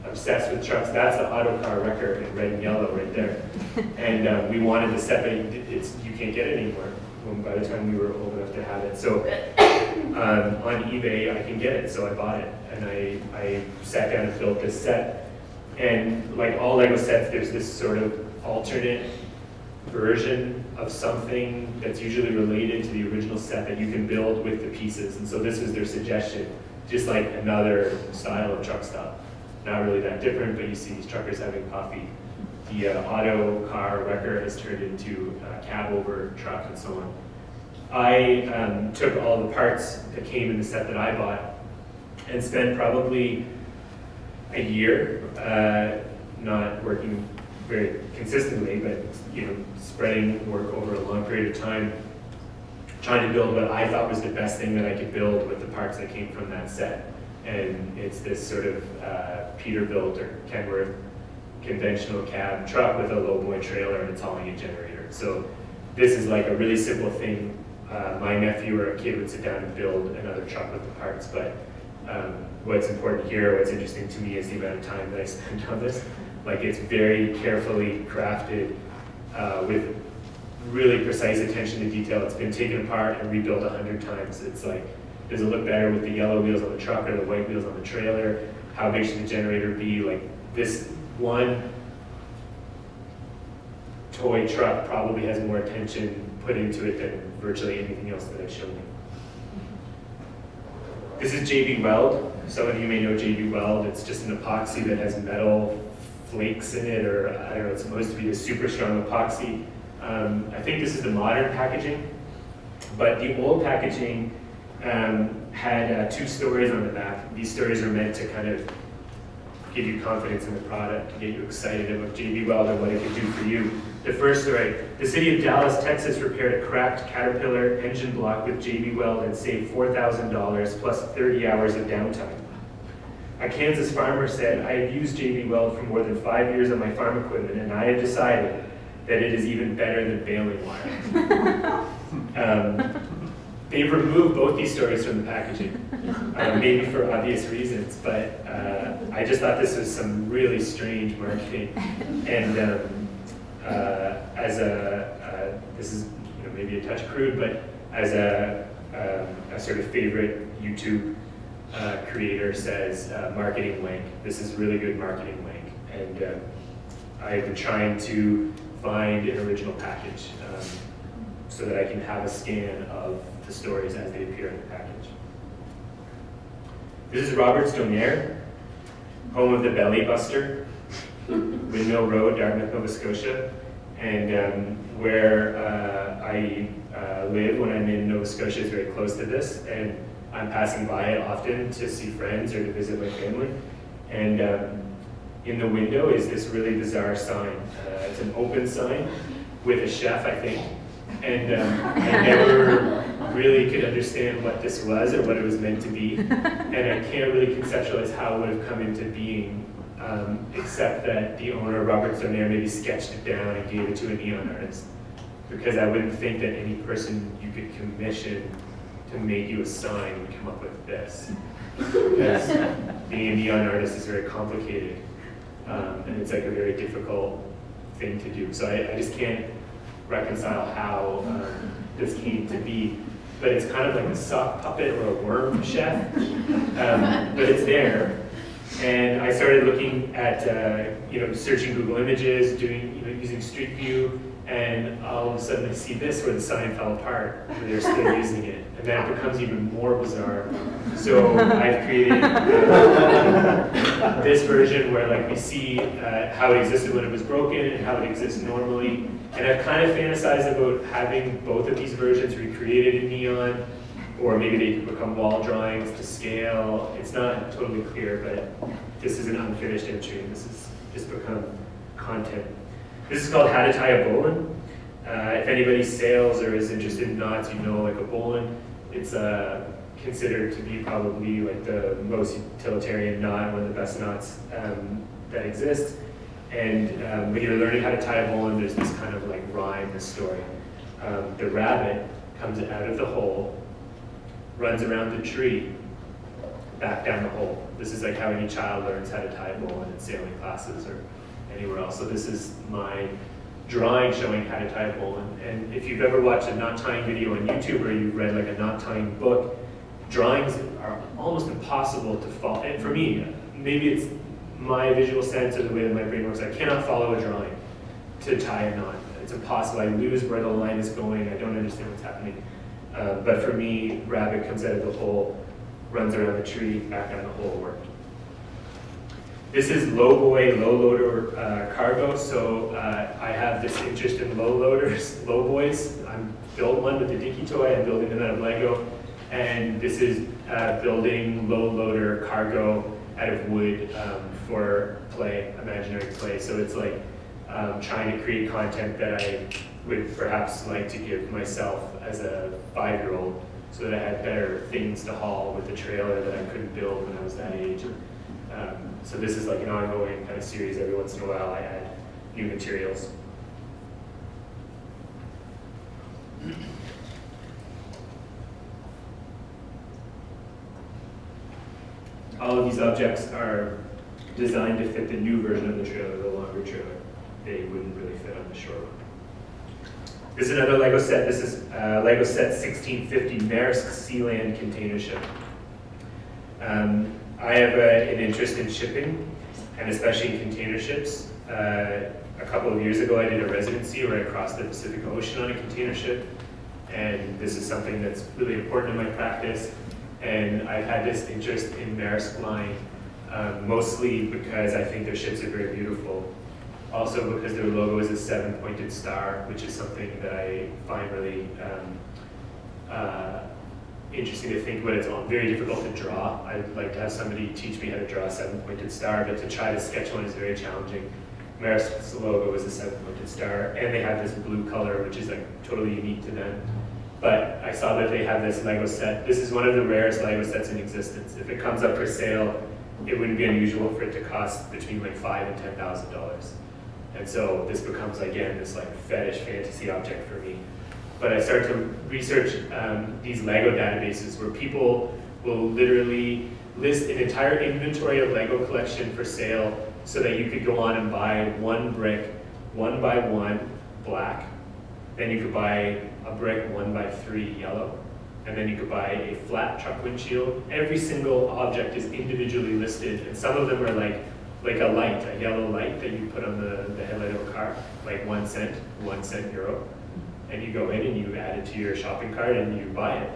Obsessed with trucks. That's the Autocar Wrecker in red and yellow right there. And we wanted the set, but you can't get it anymore by the time we were old enough to have it. So on eBay, I can get it, so I bought it. And I sat down and built this set. And like all Lego sets, there's this sort of alternate version of something that's usually related to the original set that you can build with the pieces. And so this was their suggestion, just like another style of truck stop. Not really that different, but you see these truckers having coffee. The Autocar Wrecker has turned into a cab over truck and so on. I took all the parts that came in the set that I bought and spent probably a year, not working very consistently, but spreading work over a long period of time, trying to build what I thought was the best thing that I could build with the parts that came from that set. And it's this sort of Peterbilt or Kenworth conventional cab truck with a lowboy trailer and a tall unit generator. So this is like a really simple thing. My nephew or a kid would sit down and build another truck with the parts. But what's important here, what's interesting to me, is the amount of time that I spent on this. Like, it's very carefully crafted with really precise attention to detail. It's been taken apart and rebuilt 100 times. It's like, does it look better with the yellow wheels on the truck or the white wheels on the trailer? How big should the generator be? Like, this one toy truck probably has more attention put into it than virtually anything else that I've shown you. This is JB Weld. Some of you may know JB Weld. It's just an epoxy that has metal flakes in it, or I don't know, it's supposed to be a super strong epoxy. I think this is the modern packaging, but the old packaging had 2 stories on the back. These stories are meant to kind of give you confidence in the product, to get you excited about JB Weld and what it could do for you. The first story: the city of Dallas, Texas repaired a cracked Caterpillar engine block with JB Weld and saved $4,000 plus 30 hours of downtime. A Kansas farmer said, "I have used JB Weld for more than 5 years on my farm equipment, and I have decided that it is even better than baling wire." They've removed both these stories from the packaging, maybe for obvious reasons, but I just thought this was some really strange marketing. And this is maybe a touch crude, but as a sort of favorite YouTube creator says, marketing wank. This is really good marketing wank. And I've been trying to find an original package so that I can have a scan of the stories as they appear in the package. This is Robert's Donaire, home of the Belly Buster, Windmill Road, Dartmouth, Nova Scotia, and where I live when I'm in Nova Scotia is very close to this, and I'm passing by it often to see friends or to visit my family. And in the window is this really bizarre sign. It's an open sign with a chef, I think. And I never really could understand what this was or what it was meant to be. And I can't really conceptualize how it would have come into being, except that the owner, Robert Zonaire, maybe sketched it down and gave it to a neon artist. Because I wouldn't think that any person you could commission to make you a sign would come up with this. Because being a neon artist is very complicated, and it's like a very difficult thing to do. So I just can't reconcile how this came to be. But it's kind of like a sock puppet or a worm chef, but it's there. And I started looking at, searching Google Images, using Street View, and all of a sudden I see this where the sign fell apart, and they're still using it. And then it becomes even more bizarre. So I've created this version where we see how it existed when it was broken and how it exists normally. And I've kind of fantasized about having both of these versions recreated in neon, or maybe they could become wall drawings to scale. It's not totally clear, but this is an unfinished entry, and this has just become content. This is called How to Tie a Bowline. If anybody sails or is interested in knots, like a bowline. It's considered to be probably the most utilitarian knot, one of the best knots that exist. And when you're learning how to tie a bowline, there's this kind of rhyme, this story. The rabbit comes out of the hole, runs around the tree, back down the hole. This is how any child learns how to tie a bowline in sailing classes or anywhere else. So this is my drawing showing how to tie a bowline. And if you've ever watched a knot tying video on YouTube or you've read a knot tying book, drawings are almost impossible to follow. And for me, maybe it's my visual sense or the way that my brain works, I cannot follow a drawing to tie a knot. It's impossible. I lose where the line is going. I don't understand what's happening. But for me, rabbit comes out of the hole, runs around the tree, back down the hole, worked. This is low loader cargo. So I have this interest in low loaders, low boys. I'm building one with a dinky toy. I'm building them out of Lego. And this is building low loader cargo out of wood for play, imaginary play. So it's trying to create content that I would perhaps like to give myself as a 5-year-old, so that I had better things to haul with the trailer that I couldn't build when I was that age. So this is an ongoing kind of series. Every once in a while I add new materials. All of these objects are designed to fit the new version of the trailer, the longer trailer. They wouldn't really fit on the short one. This is another Lego set. This is Lego set 1650 Maersk Sealand container ship. I have an interest in shipping, and especially in container ships. A couple of years ago, I did a residency where I crossed the Pacific Ocean on a container ship, and this is something that's really important in my practice. And I've had this interest in Maersk Line, mostly because I think their ships are very beautiful. Also because their logo is a 7-pointed star, which is something that I find really interesting to think about. It's very difficult to draw. I'd like to have somebody teach me how to draw a 7-pointed star, but to try to sketch one is very challenging. Maersk's logo is a 7-pointed star, and they have this blue color, which is totally unique to them. But I saw that they have this Lego set. This is one of the rarest Lego sets in existence. If it comes up for sale, it wouldn't be unusual for it to cost between $5,000 and $10,000. And so this becomes, again, this fetish fantasy object for me. But I start to research these Lego databases where people will literally list an entire inventory of Lego collection for sale so that you could go on and buy one brick, 1 by 1, black. Then you could buy a brick 1 by 3, yellow. And then you could buy a flat truck windshield. Every single object is individually listed, and some of them are like a light, a yellow light that you put on the headlight of a car, 1 cent, 1 cent euro. And you go in and you add it to your shopping cart and you buy it.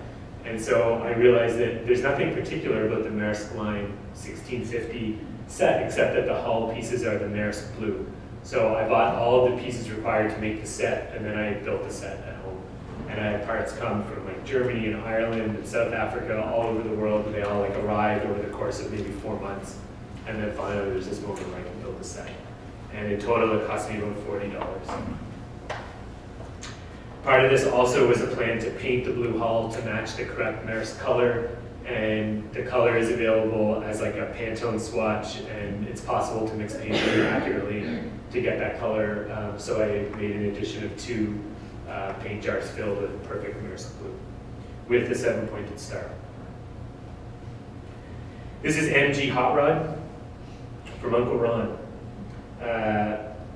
And so I realized that there's nothing particular about the Maersk Line 1650 set, except that the hull pieces are the Maersk blue. So I bought all of the pieces required to make the set, and then I built the set at home. And I had parts come from Germany and Ireland and South Africa, all over the world, and they all arrived over the course of maybe 4 months. And then finally there's this moment where I can build the set. And in total it cost me about $40. Part of this also was a plan to paint the blue hull to match the correct Maersk color, and the color is available as like a Pantone swatch, and it's possible to mix paint very accurately to get that color. So I made an addition of 2 paint jars filled with perfect Maersk blue with the 7-pointed star. This is MG Hot Rod from Uncle Ron.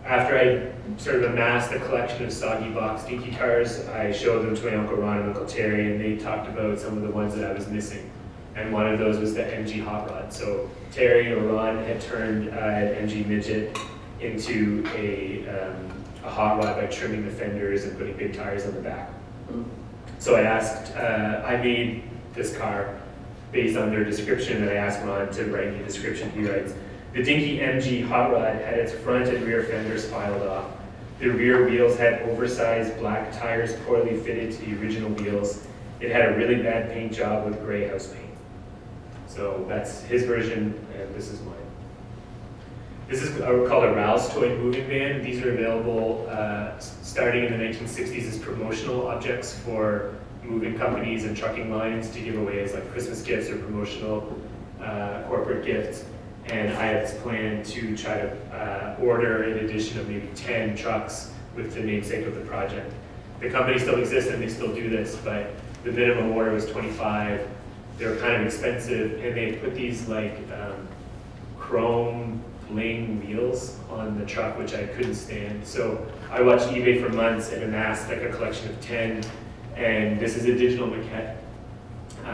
After I sort of amassed a collection of soggy box dinky cars, I showed them to my Uncle Ron and Uncle Terry, and they talked about some of the ones that I was missing. And one of those was the MG Hot Rod. So Terry or Ron had turned an MG Midget into a hot rod by trimming the fenders and putting big tires on the back. So I made this car based on their description, and I asked Ron to write me a description. He writes, "The dinky MG Hot Rod had its front and rear fenders filed off. The rear wheels had oversized black tires poorly fitted to the original wheels. It had a really bad paint job with gray house paint." So that's his version, and this is mine. This is called a Rouse Toy moving van. These are available starting in the 1960s as promotional objects for moving companies and trucking lines to give away as like Christmas gifts or promotional corporate gifts. And I have this plan to try to order an addition of maybe 10 trucks with the namesake of the project. The company still exists and they still do this, but the minimum order was 25. They were kind of expensive, and they put these like chrome bling wheels on the truck, which I couldn't stand. So I watched eBay for months and amassed like a collection of 10, and this is a digital maquette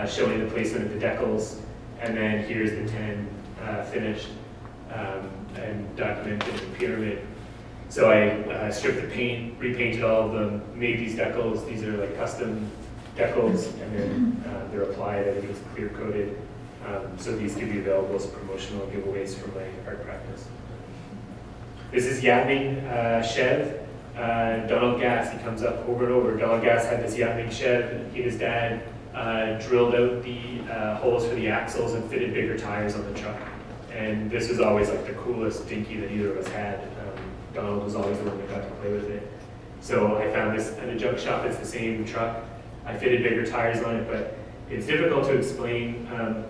showing the placement of the decals, and then here's the 10 finished and documented in the pyramid. So I stripped the paint, repainted all of them, made these decals. These are like custom decals, and then they're applied. Everything's clear coated. So these can be available as promotional giveaways from my art practice. This is Yatming Chev. Donald Gass, he comes up over and over. Donald Gass had this Yatming Chev. He and his dad drilled out the holes for the axles and fitted bigger tires on the truck. And this was always like the coolest dinky that either of us had. Donald was always the one that got to play with it. So I found this at a junk shop. It's the same truck. I fitted bigger tires on it, but it's difficult to explain.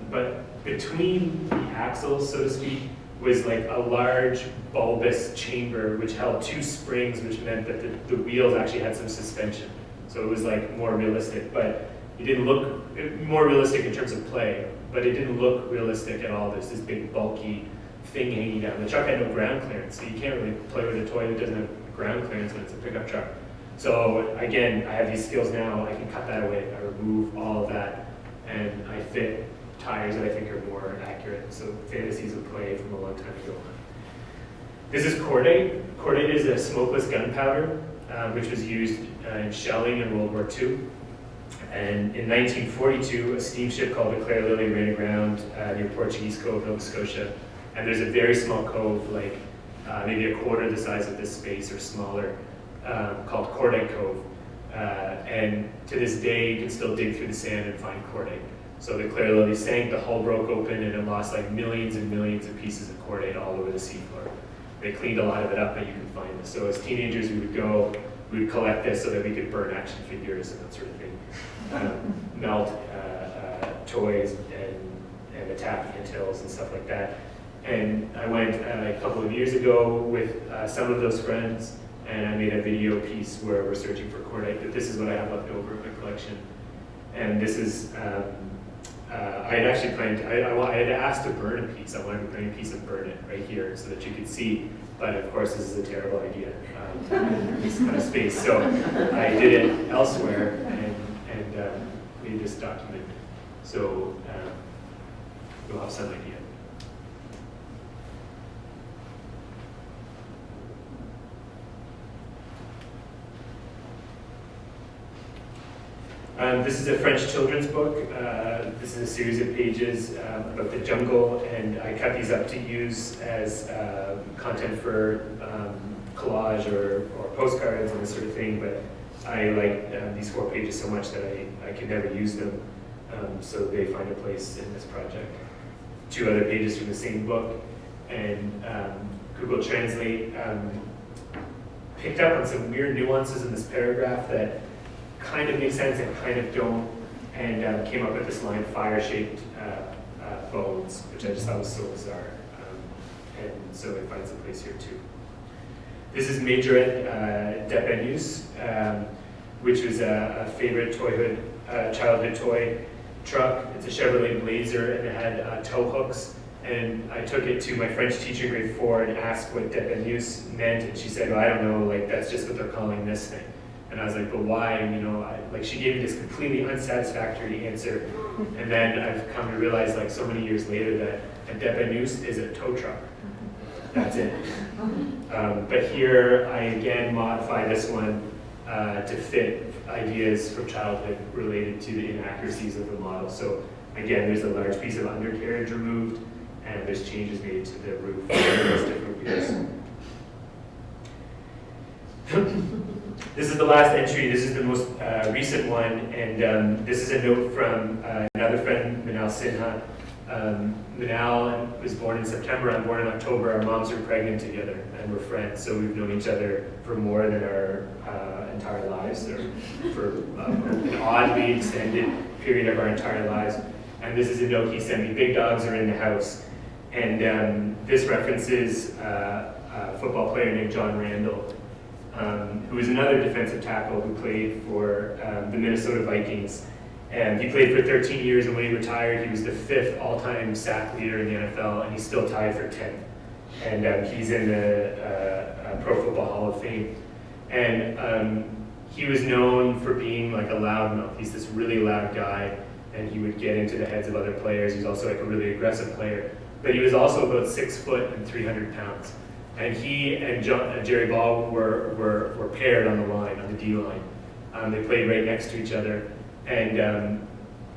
But between the axles, so to speak, was like a large bulbous chamber which held 2 springs, which meant that the wheels actually had some suspension. So it was like more realistic, but it didn't look more realistic in terms of play, but it didn't look realistic at all. There's this big bulky thing hanging down. The truck had no ground clearance, so you can't really play with a toy that doesn't have ground clearance when it's a pickup truck. So again, I have these skills now. I can cut that away. I remove all of that, and I fit tires that I think are more accurate. So fantasies of play from a long time ago. This is cordite. Cordite is a smokeless gunpowder, which was used in shelling in World War II. And in 1942, a steamship called the Clare Lily ran aground near Portuguese Cove, Nova Scotia. And there's a very small cove, like maybe a quarter the size of this space or smaller, called Cordite Cove. And to this day, you can still dig through the sand and find cordite. So the Clare Lily sank, the hull broke open, and it lost like millions and millions of pieces of cordite all over the seafloor. They cleaned a lot of it up, but you can find this. So as teenagers, we would collect this so that we could burn action figures and that sort of thing. Melt toys and attack antilles and stuff like that. And I went a couple of years ago with some of those friends, and I made a video piece where we're searching for cordite, but this is what I have left over in my collection. And this is, I had actually planned, I had asked to burn a piece. I wanted to bring a piece and burn it right here so that you could see, but of course this is a terrible idea, this kind of space. So I did it elsewhere and made this document. So you'll have some idea. This is a French children's book. This is a series of pages about the jungle, and I cut these up to use as content for collage or postcards and this sort of thing, but I like these 4 pages so much that I can never use them, so they find a place in this project. 2 other pages from the same book, and Google Translate picked up on some weird nuances in this paragraph that kind of make sense and kind of don't, and came up with this line, fire-shaped bones, which I just thought was so bizarre. And so it finds a place here too. This is Majorette Depannus, which was a favorite childhood toy truck. It's a Chevrolet Blazer, and it had tow hooks. And I took it to my French teacher in grade 4 and asked what Depannus meant, and she said, well, I don't know, like that's just what they're calling this thing. And I was like, but why? And, you know, like she gave me this completely unsatisfactory answer. And then I've come to realize, like so many years later, that a Depannus is a tow truck. That's it. But here I again modify this one to fit ideas from childhood related to the inaccuracies of the model. So again, there's a large piece of undercarriage removed, and there's changes made to the roof in those different wheels. This is the last entry. This is the most recent one, and this is a note from another friend, Manal Sinha. Manal was born in September, I'm born in October. Our moms were pregnant together, and we're friends, so we've known each other for more than our entire lives, or for an oddly extended period of our entire lives. And this is a note he sent me, big dogs are in the house. And this references a football player named John Randall, who was another defensive tackle who played for the Minnesota Vikings. And he played for 13 years, and when he retired, he was the 5th all-time sack leader in the NFL, and he's still tied for 10th. And he's in the Pro Football Hall of Fame. And he was known for being like a loudmouth. He's this really loud guy, and he would get into the heads of other players. He's also like a really aggressive player. But he was also about 6 foot and 300 pounds. And he and Jerry Ball were paired on the line, on the D line. They played right next to each other. And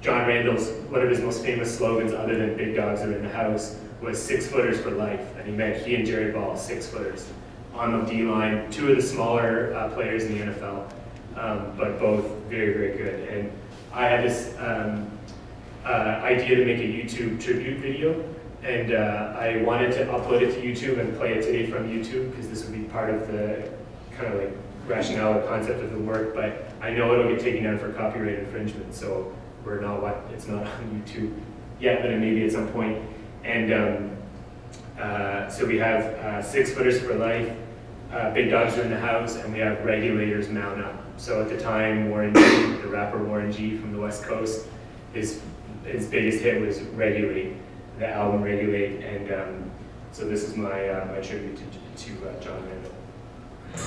John Randall's, one of his most famous slogans, other than big dogs are in the house, was 6 footers for life. And he meant he and Jerry Ball, 6 footers on the D line, 2 of the smaller players in the NFL, but both very, very good. And I had this idea to make a YouTube tribute video. And I wanted to upload it to YouTube and play it today from YouTube, because this would be part of the kind of like rationale or concept of the work, but I know it'll get taken down for copyright infringement, so it's not on YouTube yet, but maybe at some point. And so we have 6 footers for life, big dogs are in the house, and we have regulators mount up. So at the time, Warren G, the rapper Warren G from the West Coast, his biggest hit was Regulate, the album Regulate, and so this is my my tribute to John Randall.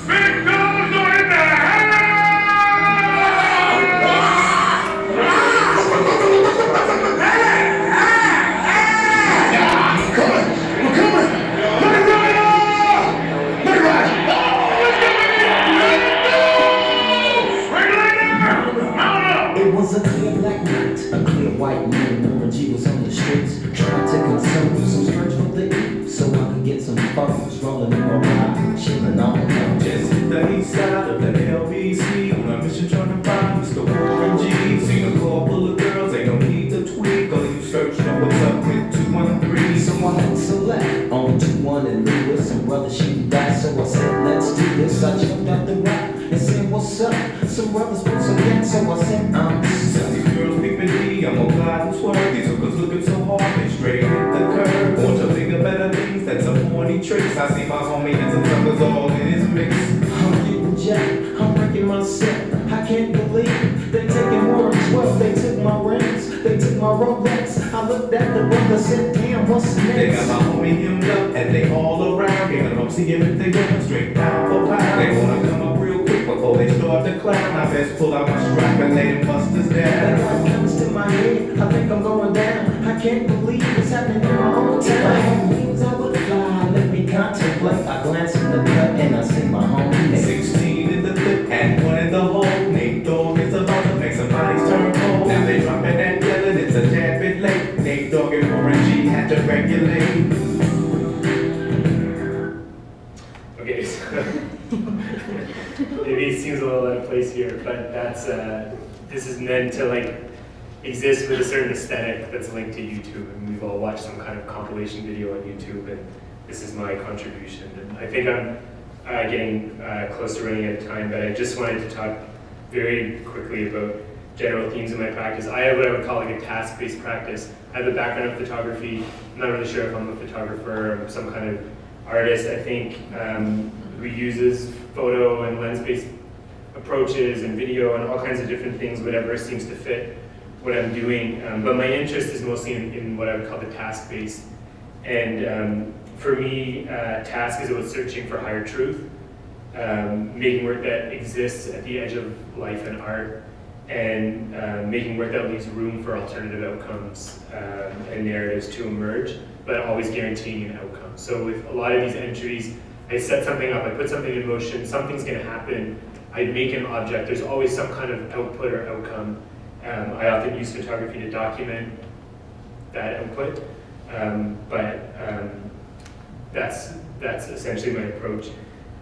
Big dogs are in the house! We're coming! Let it ride! Let it ride! It was a clear black night, a clear white moon. Warren G was on the streets, trying to consume some spiritual things, so I could get some funds rolling in my ride, chilling on the couch. Just hit the east side of the LBC on a mission trying to find Mr. Warren G. Seen a car full of girls, ain't no need to tweak. All you search know what's up with 213. So I had to select on 213 with some brothers shooting dice. So I said, let's do this. I jumped out the rock and said, what's up? Some brothers put some gas, so I said, Some girls peeping me, I'm gonna glide and swerve. These hookers looking so hard, they straight hit the curve. Want to bigger, better things, that's a horny tricks. I see my homie and some suckers all in his mix. I'm getting jacked, I'm breaking myself. I can't believe they taking more than 12. They took my rings, they took my Rolex. I looked at the brother, said, damn, what's next? They got my homie hemmed up and they all around. Giving them see him if they going straight down for pound. They wanna come up real quick before they start to clown. I best pull out my strap and lay them busters They down. got guns to my head, I think I'm going down. I can't believe it's happening in my own town. If I had wings, I would fly, let me contemplate. I glance in the cut and I see my homie next. 16 in the clip and 1 in the hole. Nate Dogg is about to make some bodies turn cold. Now they dropping and yelling, it's a tad bit late. Nate Dogg and Warren G had to regulate. Okay, so maybe it seems a little out of place here, but that's this is meant to like exist with a certain aesthetic that's linked to YouTube, and we've all watched some kind of compilation video on YouTube, and this is my contribution. And I think I'm getting close to running out of time, but I just wanted to talk very quickly about general themes in my practice. I have what I would call like a task-based practice. I have a background in photography. I'm not really sure if I'm a photographer or some kind of artist, I think, who uses photo and lens-based approaches and video and all kinds of different things, whatever seems to fit what I'm doing. But my interest is mostly in what I would call the task-based. And for me, task is about searching for higher truth, making work that exists at the edge of life and art, and making work that leaves room for alternative outcomes and narratives to emerge, but always guaranteeing an outcome. So with a lot of these entries, I set something up, I put something in motion, something's gonna happen, I make an object, there's always some kind of output or outcome. I often use photography to document that output, but that's essentially my approach.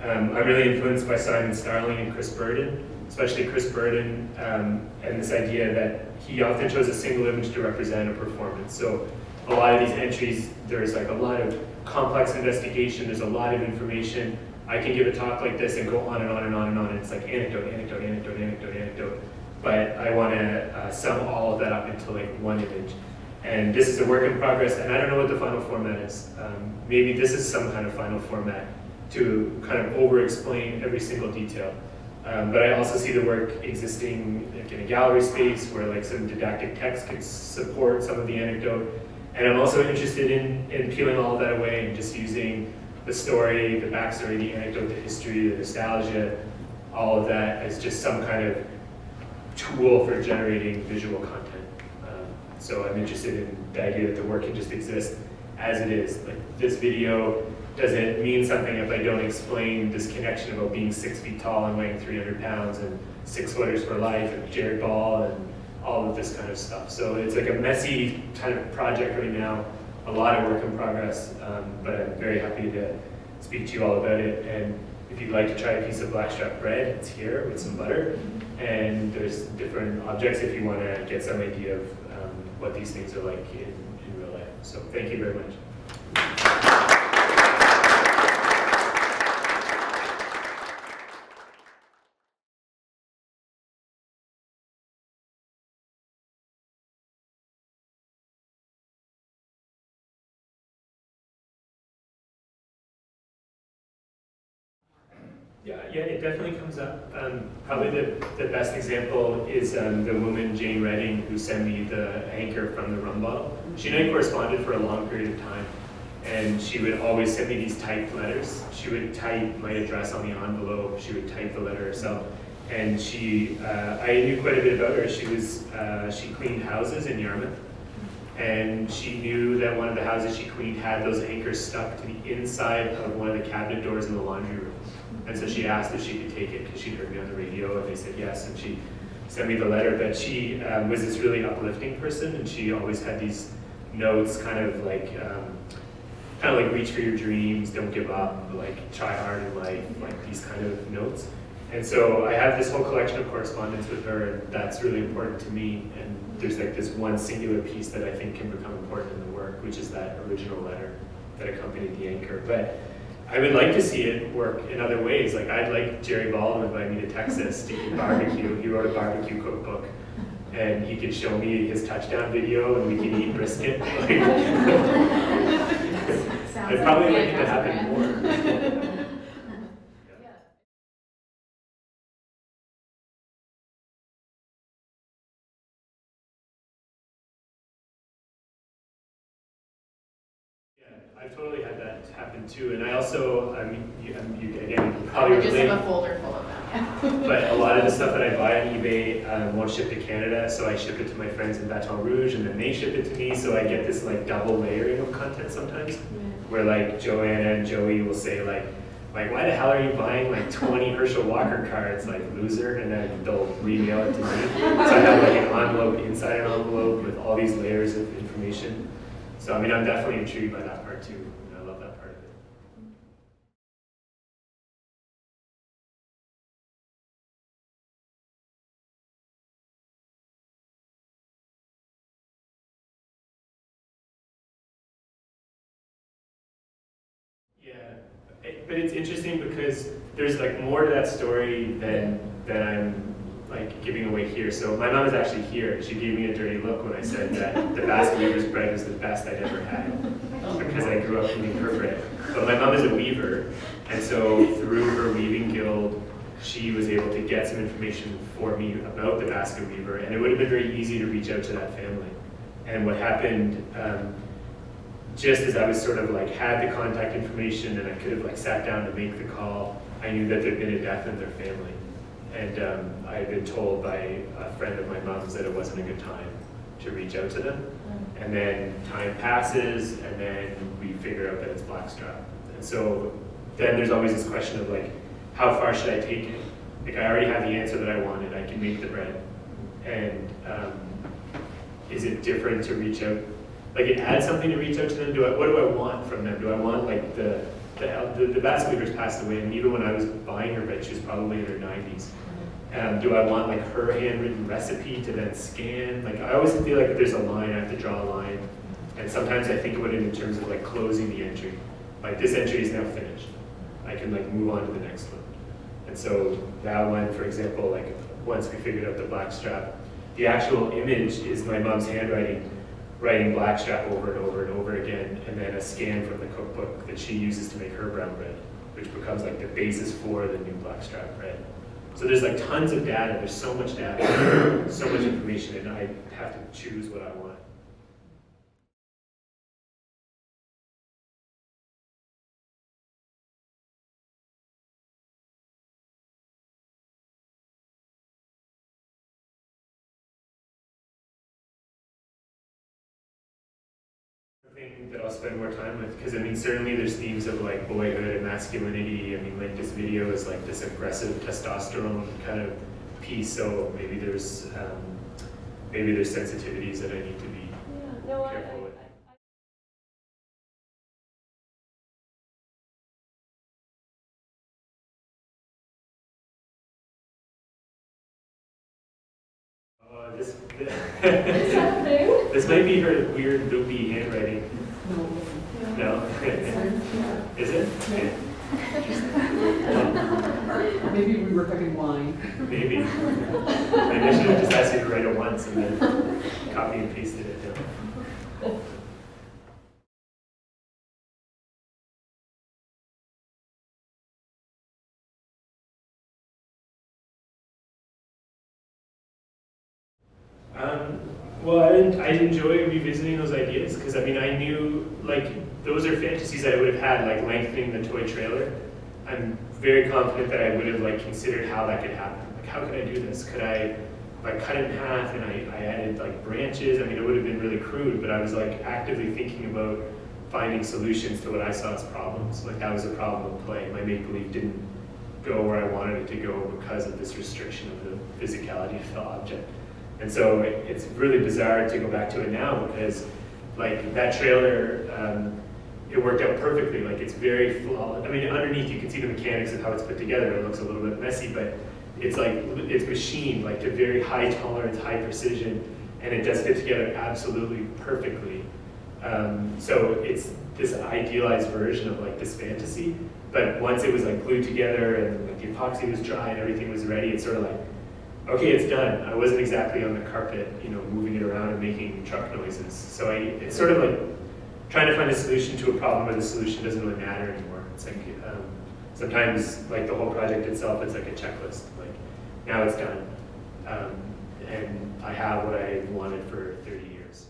I'm really influenced by Simon Starling and Chris Burden, especially Chris Burden, and this idea that he often chose a single image to represent a performance. So a lot of these entries, there's like a lot of complex investigation, there's a lot of information. I can give a talk like this and go on and on and on and on. It's like anecdote, anecdote, anecdote, anecdote, anecdote. But I want to sum all of that up into like one image. And this is a work in progress, and I don't know what the final format is. Maybe this is some kind of final format to kind of over-explain every single detail. But I also see the work existing like in a gallery space where like some didactic text could support some of the anecdote. And I'm also interested in peeling all of that away and just using the story, the backstory, the anecdote, the history, the nostalgia, all of that as just some kind of tool for generating visual content. So I'm interested in the idea that the work can just exist as it is. Like this video doesn't mean something if I don't explain this connection about being 6 feet tall and weighing 300 pounds and 6 footers for life and Jared Ball and all of this kind of stuff. So it's like a messy kind of project right now, a lot of work in progress, but I'm very happy to speak to you all about it. And if you'd like to try a piece of blackstrap bread, it's here with some butter. And there's different objects if you want to get some idea of what these things are like in real life. So thank you very much. Yeah, it definitely comes up. Probably the best example is the woman, Jane Redding, who sent me the anchor from the rum bottle. She and I corresponded for a long period of time, and she would always send me these typed letters. She would type my address on the envelope, she would type the letter herself. And I knew quite a bit about her. She cleaned houses in Yarmouth, and she knew that one of the houses she cleaned had those anchors stuck to the inside of one of the cabinet doors in the laundry room. And so she asked if she could take it because she'd heard me on the radio, and they said yes, and she sent me the letter. But she was this really uplifting person, and she always had these notes, kind of like reach for your dreams, don't give up, like try hard in life, like these kind of notes. And so I have this whole collection of correspondence with her, and that's really important to me. And there's like this one singular piece that I think can become important in the work, which is that original letter that accompanied the anchor. But I would like to see it work in other ways. Like I'd like Jerry Ball to invite me to Texas to eat barbecue. He wrote a barbecue cookbook, and he could show me his touchdown video, and we could eat brisket. I'd probably like it to happen more. I've totally had that happen too, and I also, you probably I just relate, have a folder full of them. but a lot of the stuff that I buy on eBay won't ship to Canada, so I ship it to my friends in Baton Rouge, and then they ship it to me, so I get this like double layering of content sometimes, where like Joanna and Joey will say like, why the hell are you buying like 20 Herschel Walker cards, like loser, and then they'll remail it to me. So I have like an envelope inside an envelope with all these layers of information. So I mean, I'm definitely intrigued by that part too. I love that part of it. Yeah, but it's interesting because there's like more to that story than I'm like giving away here. So my mom is actually here. She gave me a dirty look when I said that the basket weaver's bread was the best I'd ever had, because I grew up eating her bread. But my mom is a weaver, and so through her weaving guild, she was able to get some information for me about the basket weaver, and it would have been very easy to reach out to that family. And what happened, just as I was sort of like had the contact information and I could have like sat down to make the call, I knew that there'd been a death in their family. And I had been told by a friend of my mom's that it wasn't a good time to reach out to them. And then time passes, and then we figure out that it's blackstrap. And so then there's always this question of like, how far should I take it? Like, I already have the answer that I wanted. I can make the bread. And is it different to reach out? Like, it adds something to reach out to them. What do I want from them? Do I want like the basket weaver's passed away, and even when I was buying her bread, she was probably in her 90s. Do I want like her handwritten recipe to then scan? Like, I always feel like if there's a line, I have to draw a line. And sometimes I think about it in terms of like closing the entry. Like, this entry is now finished. I can like move on to the next one. And so that one, for example, like once we figured out the blackstrap, the actual image is my mom's handwriting, writing blackstrap over and over and over again, and then a scan from the cookbook that she uses to make her brown bread, which becomes like the basis for the new blackstrap bread. So there's like tons of data, there's so much data, so much information, and I have to choose what I want. Thing that I'll spend more time with, because I mean, certainly there's themes of like boyhood and masculinity. I mean, like this video is like this aggressive testosterone kind of piece, so maybe there's sensitivities that I need to be careful with. Is that a thing? This might be her weird loopy handwriting. No? Is it? Maybe we were having wine. Maybe. Maybe I should have just asked you to write it once and then copy and pasted it down. Well, I enjoy revisiting those ideas, because I mean, I knew like those are fantasies I would have had, like lengthening the toy trailer. I'm very confident that I would have like considered how that could happen. Like, how could I do this? Could I like cut it in half and I added like branches? I mean, it would have been really crude, but I was like actively thinking about finding solutions to what I saw as problems. Like, that was a problem of play. My make-believe didn't go where I wanted it to go because of this restriction of the physicality of the object. And so it's really bizarre to go back to it now, because like that trailer, it worked out perfectly. Like, it's very flawless. I mean, underneath you can see the mechanics of how it's put together. It looks a little bit messy, but it's like, it's machined like to very high tolerance, high precision, and it does fit together absolutely perfectly. So it's this idealized version of like this fantasy, but once it was like glued together and like the epoxy was dry and everything was ready, it's sort of like, okay, it's done. I wasn't exactly on the carpet, you know, moving it around and making truck noises. So it's sort of like trying to find a solution to a problem where the solution doesn't really matter anymore. It's like, sometimes like the whole project itself, it's like a checklist. Like, now it's done. And I have what I wanted for 30 years.